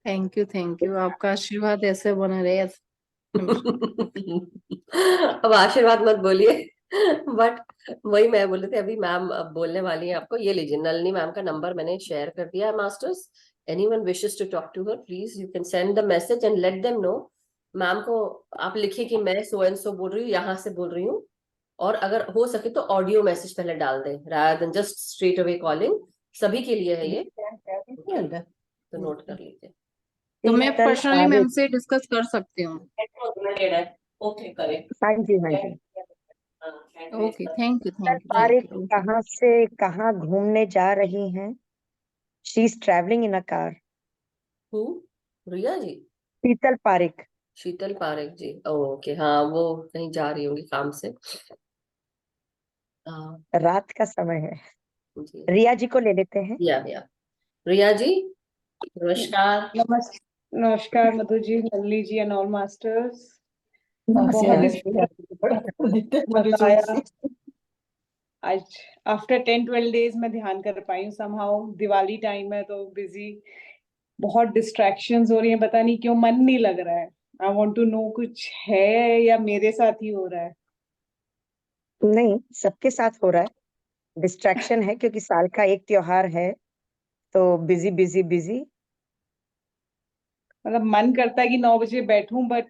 Thank you, आपका आशीर्वाद ऐसे बना रहे अब आशीर्वाद मत बोलिए, बट वही मैं बोल रही थी अभी, मैम अब बोलने वाली है आपको, ये लीजिए नलिनी मैम का नंबर मैंने शेयर कर दिया है masters. Anyone wishes to talk to her, please you can send the message and let them know. Ma'am को आप लिखिए कि मैं सो एंड सो बोल रही हूँ, यहाँ से बोल रही हूँ, और अगर हो सके तो ऑडियो मैसेज पहले डाल दें rather than just straight away calling. सभी के लिए है ये, तो नोट कर लीजिए। तो मैं शीतल पर्सनली मैम पारिक, से डिस्कस कर सकती हूँ। ओके करें। हाँ जी, हाँ जी। Okay, thank Sheetal you Pareek okay. कहाँ से कहाँ घूमने जा रही हैं? She is travelling in a car. हूँ, रिया जी? शीतल पारिक, शीतल पारेख जी, ओके, हाँ वो कहीं जा रही होंगी काम से। हाँ रात का समय है। जी, रिया जी को ले लेते हैं। या रिया जी, नमस्कार। नमस्कार मधु जी, नलिनी जी एंड ऑल मास्टर्स। बहुत ही मजा आया आज। आफ्टर 10-12 डेज मैं ध्यान कर पाई हूँ समहाउ। दिवाली टाइम है तो बिजी, बहुत डिस्ट्रैक्शंस हो रही हैं, पता नहीं क्यों मन नहीं लग रहा है। आई वांट टू नो कुछ है या मेरे साथ ही हो रहा है। नहीं, सबके साथ हो रहा है, डिस्ट्रैक्शन है क्योंकि साल का एक त्योहार है, तो बिजी बिजी बिजी। मतलब मन करता है कि 9 बजे बैठूं, बट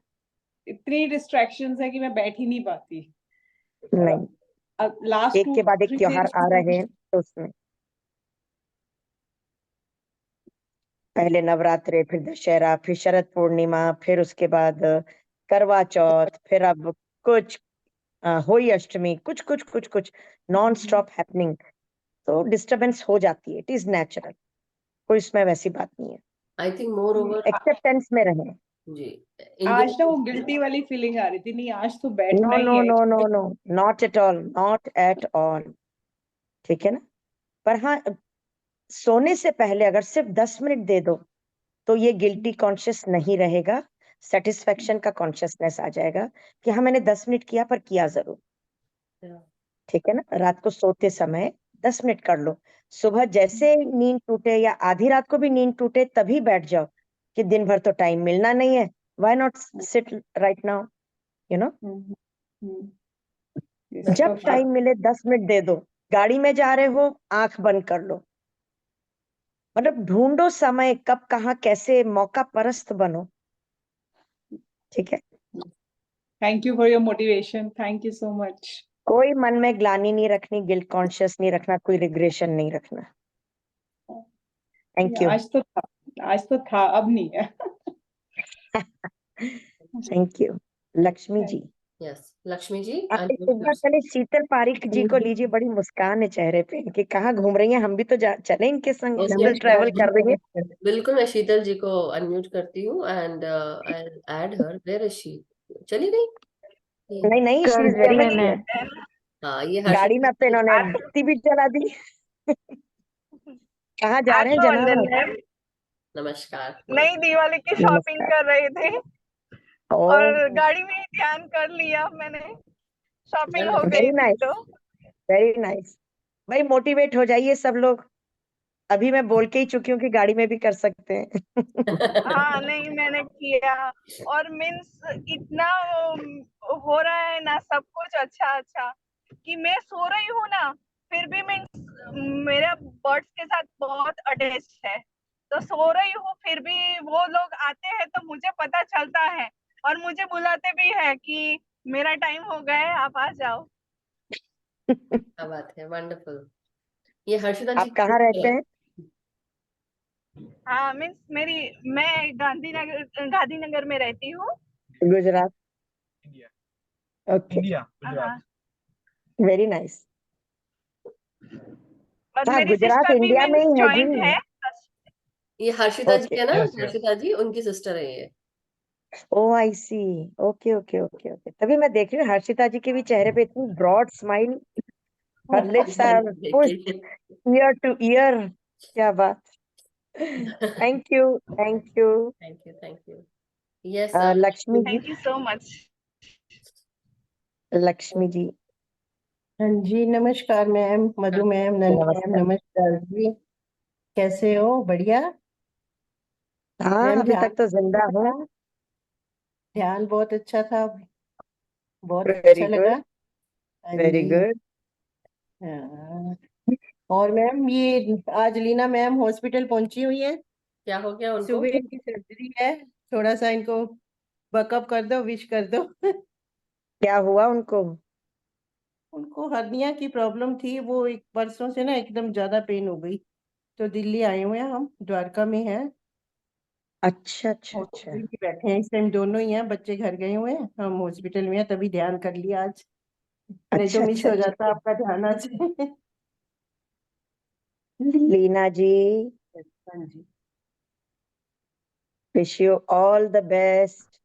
इतनी डिस्ट्रैक्शंस है कि मैं बैठ ही नहीं पाती। नहीं, अब लास्ट एक के बाद एक 2-3 त्योहार डेज आ रहे हैं तो उसमें पहले नवरात्रे, फिर दशहरा, फिर शरद पूर्णिमा, फिर उसके बाद करवा चौथ, फिर अब कुछ होली अष्टमी, कुछ कुछ कुछ कुछ नॉन स्टॉप हैपनिंग। तो डिस्टरबेंस हो जाती है, इट इज नेचुरल, कोई इसमें वैसी बात नहीं है। I think more over acceptance में रहें। जी, आज ना वो इंडिया। गिल्टी वाली फीलिंग आ रही थी, नहीं आज तो बैठना नो ही नो है। No no no, not at all, not at all. ठीक है ना? पर हाँ, सोने से पहले अगर सिर्फ 10 मिनट दे दो तो ये गिल्टी कॉन्शियस नहीं रहेगा, सेटिस्फेक्शन का कॉन्शियसनेस आ जाएगा कि हाँ मैंने 10 मिनट किया, पर किया जरूर। ठीक है ना? रात को सोते समय 10 मिनट कर लो। सुबह जैसे नींद टूटे या आधी रात को भी नींद टूटे तभी बैठ जाओ कि दिन भर तो टाइम मिलना नहीं है, why not sit right now, you know. जब टाइम मिले 10 मिनट दे दो। गाड़ी में जा रहे हो, आंख बंद कर लो, मतलब ढूंढो समय, कब कहाँ कैसे मौका परस्त बनो। ठीक है? Thank you for your motivation, thank you so much. कोई मन में ग्लानि नहीं रखनी, गिल्ट कॉन्शियस नहीं रखना, कोई रिग्रेशन नहीं रखना। Thank you. आज तो था, अब नहीं है। Thank you. Lakshmi ji, yes, Lakshmi ji, आप एक बार पहले शीतल पारिक जी को लीजिए, बड़ी मुस्कान है चेहरे पे कि कहाँ घूम रही हैं, हम भी तो चले इनके संग, हम भी ट्रेवल कर देंगे। बिल्कुल, मैं शीतल जी को अनम्यूट करती हूँ and I add her. Where is she? चली गई? नहीं नहीं, शी इज वेरी हियर। हाँ, ये गाड़ी में अब तो इन्होंने बत्ती भी जला दी। कहाँ जा रहे हैं जनाब? नमस्कार। नई दिवाली की शॉपिंग नमस्कार। कर रहे थे और ओ, गाड़ी में ही ध्यान कर लिया मैंने। शॉपिंग हो वेरी गई थी नाइस, तो। Very nice. भाई मोटिवेट हो जाइए सब लोग, अभी मैं बोल के ही चुकी हूँ कि गाड़ी में भी कर सकते हैं। हाँ नहीं, मैंने किया और मीन्स इतना हो रहा है ना सब कुछ अच्छा अच्छा, कि मैं सो रही हूँ ना, फिर भी मैं मेरा बर्ड्स के साथ बहुत अटैच है। तो सो रही हूँ फिर भी वो लोग आते हैं तो मुझे पता चलता है, और मुझे बुलाते भी है कि मेरा टाइम हो गया है, आप आ जाओ। क्या बात है, वंडरफुल। ये हर्षिता जी आप की कहाँ sister रहते है। हैं? हाँ मीन्स मैं गांधीनगर में रहती हूँ। गुजरात। ओके, हाँ, वेरी नाइस। और हाँ, मेरी गुजरात सिस्टर भी इंडिया में मीन्स ही है ज्वाइंट जी। है। ये हर्षिता जी ओके, है ना, हर्षिता जी उनकी सिस्टर है ये। ओ आई सी। ओके ओके ओके ओके, तभी मैं देख रही हूँ हर्षिता जी के भी चेहरे पे इतनी broad smile, her lips are pushed ear to ear. क्या बात। Thank you, thank you. Thank you, thank you. Yes, Lakshmi ji, thank you so much. Lakshmi ji. हाँ जी, नमस्कार ma'am, Madhu ma'am, Nalini ma'am, नमस्कार। नमस्कार जी। कैसे हो? बढ़िया हाँ, मैम। अभी ध्यान तक तो जिंदा हूँ। था, ध्यान बहुत अच्छा था, बहुत वेरी अच्छा लगा। गुड, हाँ वेरी जी। गुड। हाँ। और मैम ये आज लीना मैम हॉस्पिटल पहुंची हुई है, क्या हो गया उनको? सुबह इनकी सर्जरी है, थोड़ा सा इनको बकअप कर दो, विश कर दो। क्या हुआ उनको? उनको हर्निया की प्रॉब्लम थी, वो एक परसों से ना एकदम ज्यादा पेन हो गई, तो दिल्ली आए हुए हैं, हम द्वारका में हैं, अच्छा अच्छा अच्छा। हॉस्पिटल में बैठे हैं इस टाइम, दोनों ही हैं, बच्चे घर गए हुए हैं, हम हॉस्पिटल में हैं, तभी ध्यान कर लिया आज, नहीं तो अच्छा मिस अच्छा हो अच्छा। जाता आपका ध्यान आज। लीना जी, हाँ जी। Wish you all the best.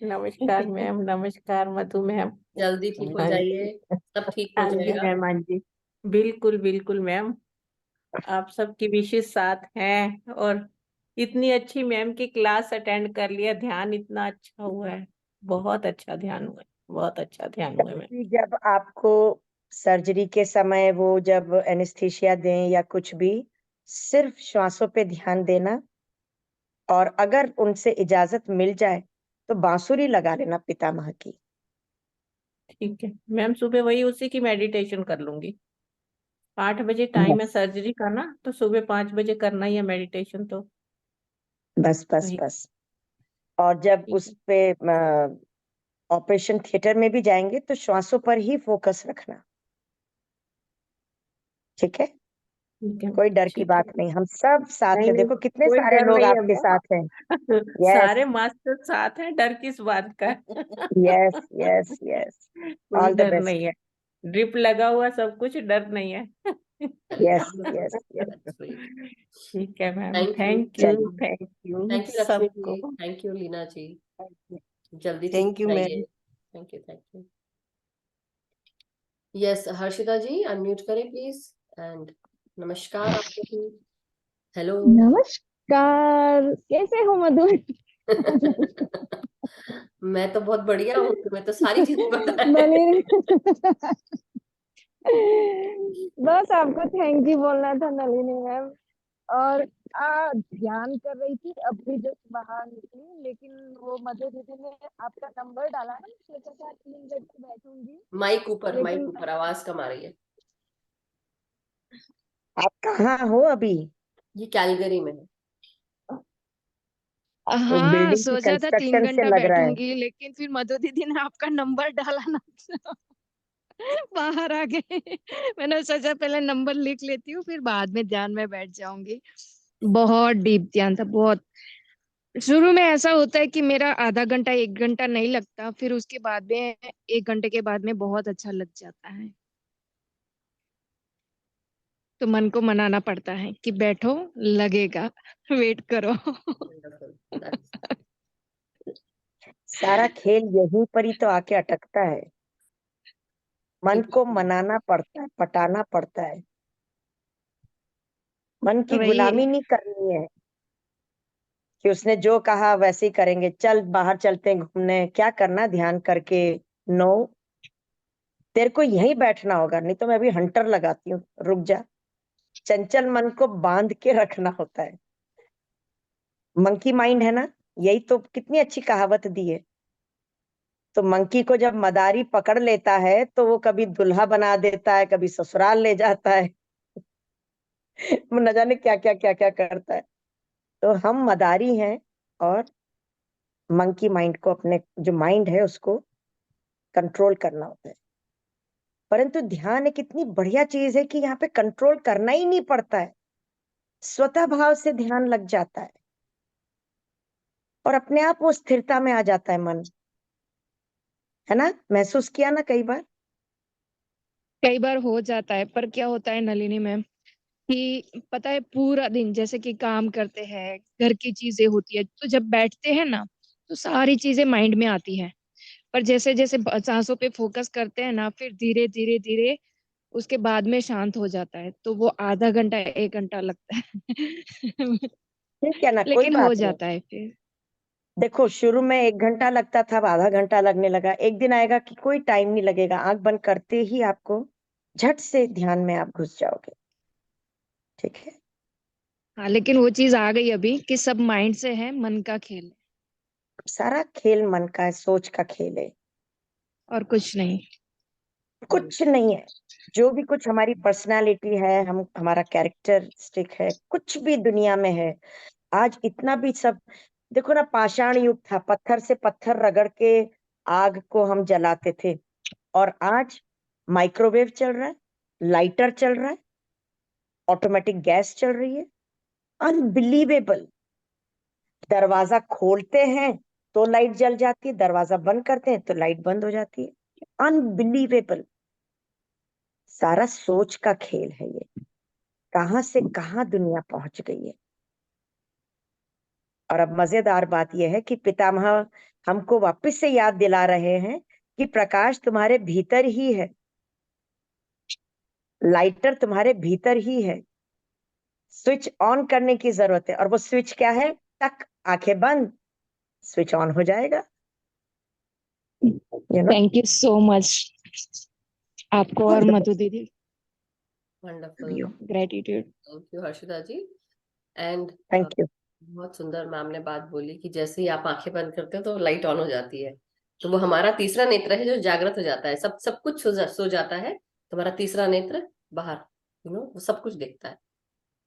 नमस्कार मैम, नमस्कार मधु मैम। जल्दी ठीक हो हाँ जी, जाइए, सब ठीक हो हाँ जी जाएगा। मैम, हाँ जी, बिल्कुल बिल्कुल मैम, आप सबकी विशेष साथ हैं, और इतनी अच्छी मैम की क्लास अटेंड कर लिया, ध्यान इतना अच्छा हुआ है, बहुत अच्छा ध्यान हुआ है, बहुत अच्छा ध्यान हुआ है मैम। कि जब आपको सर्जरी के समय वो जब एनेस्थीसिया दें या कुछ भी, सिर्फ श्वासों पे ध्यान देना, और अगर उनसे इजाजत मिल जाए तो बांसुरी लगा लेना पितामह की। ठीक है मैम, सुबह वही उसी की मेडिटेशन कर लूंगी, 8 बजे टाइम है बस सर्जरी का ना, तो सुबह 5 बजे करना ही है मेडिटेशन, तो बस बस वही। बस। और जब ठीक उस है, पे ऑपरेशन थिएटर में भी जाएंगे तो श्वासों पर ही फोकस रखना, ठीक है? ठीक है, कोई डर की ठीक है। बात नहीं, हम सब साथ नहीं हैं, नहीं, देखो कितने कोई सारे डर लोग नहीं है आपके मैम, साथ हैं। यस सारे मास्टर साथ हैं, डर किस बात का? Yes yes yes. कोई ऑल द डर बेस्ट। नहीं है, ड्रिप लगा हुआ, सब कुछ, डर नहीं है। Yes yes yes. That's sweet. ठीक है ma'am, thank you, thank you, चलिए, thank you thank you Lakshmi सबको। जी, थैंक यू लीना जी, जल्दी ठीक थैंक यू हो मैम। जाइए। Thank you, thank you. Yes, Harshita ji unmute करें प्लीज। एंड नमस्कार आपको भी। हेलो। नमस्कार, कैसे हो मधु? मैं तो बहुत बढ़िया हूँ, तुम्हें तो सारी चीजें पता है। नलिनी, बस आपको थैंक यू बोलना था नलिनी मैम। और ध्यान कर रही थी, अभी जस्ट बाहर निकली, लेकिन वो मधु दीदी ने आपका नंबर डाला ना, मैं सोचा था 3 बजे बैठूंगी, माइक ऊपर, माइक लेकिन ऊपर, आवाज कम आ रही है। आप कहाँ हो अभी? ये कैलगरी में है। वो हाँ बिल्डिंग की सोचा था 3 कंस्ट्रक्शन से घंटा लग रहा है। बैठूंगी, लेकिन फिर मधु दीदी ने आपका नंबर डाला ना, बाहर आ गए। मैंने सोचा पहले नंबर लिख लेती हूँ, फिर बाद में ध्यान में बैठ जाऊंगी। बहुत डीप ध्यान था, बहुत। शुरू में ऐसा होता है कि मेरा आधा घंटा 1 घंटा नहीं लगता, फिर उसके बाद में 1 घंटे के बाद में बहुत अच्छा लग जाता है। तो मन को मनाना पड़ता है कि बैठो, लगेगा, वेट करो। Wonderful. That's सारा खेल यहीं पर ही तो आके अटकता है। मन को मनाना पड़ता है, पटाना पड़ता है, मन की वही। गुलामी नहीं करनी है कि उसने जो कहा वैसे ही करेंगे, चल बाहर चलते हैं घूमने, क्या करना ध्यान करके। नो, तेरे को यहीं बैठना होगा, नहीं तो मैं अभी हंटर लगाती हूँ, रुक जा। चंचल मन को बांध के रखना होता है। मंकी माइंड है ना, यही तो कितनी अच्छी कहावत दी है। तो मंकी को जब मदारी पकड़ लेता है तो वो कभी दुल्हा बना देता है, कभी ससुराल ले जाता है। वो न जाने क्या क्या क्या क्या करता है। तो हम मदारी हैं और मंकी माइंड को, अपने जो माइंड है उसको कंट्रोल करना होता है। परंतु ध्यान एक इतनी बढ़िया चीज है कि यहाँ पे कंट्रोल करना ही नहीं पड़ता है, स्वतः भाव से ध्यान लग जाता है और अपने आप वो स्थिरता में आ जाता है मन, है ना? महसूस किया ना कई बार हो जाता है, पर क्या होता है नलिनी मैम कि पता है पूरा दिन जैसे कि काम करते हैं, घर की चीजें होती है, तो जब बैठते हैं ना तो सारी चीजें माइंड में आती है, पर जैसे जैसे सांसों पे फोकस करते हैं ना, फिर धीरे धीरे धीरे उसके बाद में शांत हो जाता है, तो वो आधा घंटा 1 घंटा लगता है। ठीक है ना, कोई लेकिन हो बात नहीं। जाता है फिर। देखो शुरू में 1 घंटा लगता था, अब आधा घंटा लगने लगा। एक दिन आएगा कि कोई टाइम नहीं लगेगा, आंख बंद करते ही आपको झट से ध्यान में आप घुस जाओगे। ठीक है, हाँ, लेकिन वो चीज आ गई अभी कि सब माइंड से है, मन का खेल है सारा खेल मन का है, सोच का खेल है, और कुछ नहीं। कुछ नहीं है। जो भी कुछ हमारी पर्सनालिटी है, हम हमारा कैरेक्टरिस्टिक है, कुछ भी दुनिया में है, आज इतना भी सब देखो ना, पाषाण युग था, पत्थर से पत्थर रगड़ के आग को हम जलाते थे, और आज माइक्रोवेव चल रहा है, लाइटर चल रहा है, ऑटोमेटिक गैस चल रही है। अनबिलीवेबल। दरवाजा खोलते हैं तो लाइट जल जाती है, दरवाजा बंद करते हैं तो लाइट बंद हो जाती है। अनबिलीवेबल। सारा सोच का खेल है ये, कहां से कहां दुनिया पहुंच गई है। और अब मजेदार बात यह है कि पितामह हमको वापस से याद दिला रहे हैं कि प्रकाश तुम्हारे भीतर ही है, लाइटर तुम्हारे भीतर ही है, स्विच ऑन करने की जरूरत है। और वो स्विच क्या है? टक, आंखें बंद, स्विच ऑन हो जाएगा। थैंक यू सो मच आपको और मधु दीदी। Wonderful, gratitude. Thank you Harshita ji. And thank you. बहुत सुंदर मैम ने बात बोली कि जैसे ही आप आंखें बंद करते हो तो लाइट ऑन हो जाती है, तो वो हमारा तीसरा नेत्र है जो जागृत हो जाता है। सब कुछ सो जाता है, तुम्हारा तीसरा नेत्र बाहर, वो सब कुछ देखता है।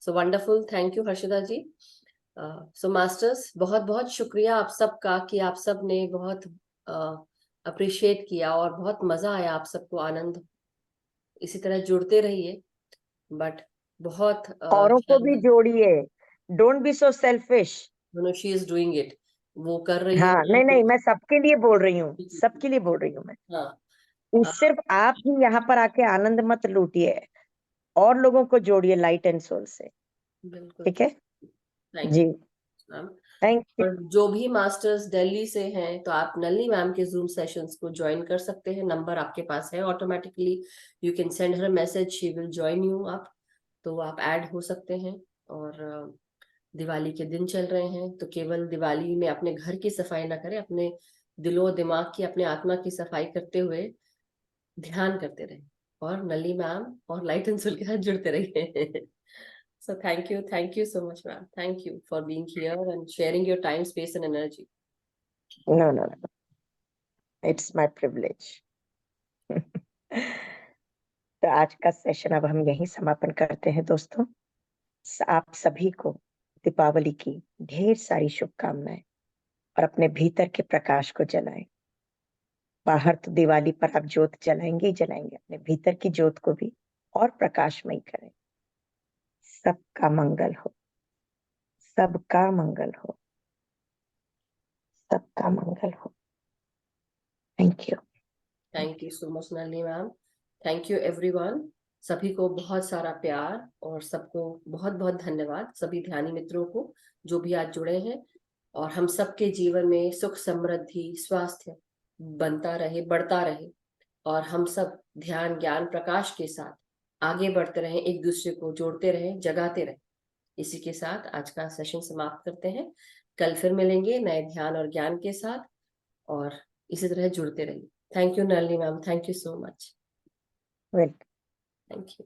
So wonderful, thank you Harshita ji. So masters, बहुत बहुत शुक्रिया आप सबका कि आप सब ने बहुत अप्रिशिएट किया और बहुत मजा आया, आप सबको आनंद। इसी तरह जुड़ते रहिए, बट बहुत औरों को भी जोड़िए, don't be so selfish. She is doing it, वो कर रही है। हाँ, नहीं, मैं सबके लिए बोल रही हूँ, सबके लिए बोल रही हूँ मैं। हाँ, सिर्फ आप ही यहाँ पर आके आनंद मत लूटिए, और लोगों को जोड़िए लाइट एंड सोल से। बिल्कुल, ठीक है जी मैम, थैंक यू। और जो भी मास्टर्स दिल्ली से हैं तो आप नलिनी मैम के जूम सेशंस को ज्वाइन कर सकते हैं, नंबर आपके पास है automatically, you can send her message, she will join you आप, तो आप ऐड हो सकते हैं। और दिवाली के दिन चल रहे हैं, तो केवल दिवाली में अपने घर की सफाई ना करें, अपने दिलो दिमाग की, अपने आत्मा की सफाई करते हुए ध्यान करते रहे और नली मैम और लाइट एंड सोल के साथ जुड़ते रहिए। So thank you so much, ma'am. Thank you for being here and sharing your time, space, and energy. No, it's my privilege. तो आज का सेशन अब हम यहीं समापन करते हैं दोस्तों। आप सभी को दीपावली की ढेर सारी शुभकामनाएं, और अपने भीतर के प्रकाश को जलाएं। बाहर तो दिवाली पर आप ज्योत जलाएंगे ही जलाएंगे, अपने भीतर की ज्योत को भी और प्रकाशमयी करें। सबका मंगल हो, सबका मंगल हो, सबका मंगल हो। Thank you. Thank you so much, Nalini ma'am. Thank you everyone. सभी को बहुत सारा प्यार और सबको बहुत बहुत धन्यवाद, सभी ध्यानी मित्रों को जो भी आज जुड़े हैं। और हम सबके जीवन में सुख समृद्धि स्वास्थ्य बनता रहे, बढ़ता रहे, और हम सब ध्यान ज्ञान प्रकाश के साथ आगे बढ़ते रहे, एक दूसरे को जोड़ते रहे, जगाते रहे। इसी के साथ आज का सेशन समाप्त करते हैं। कल फिर मिलेंगे नए ध्यान और ज्ञान के साथ, और इसी तरह जुड़ते रहिए। Thank you Nalini ma'am, thank you so much. Welcome. Thank you.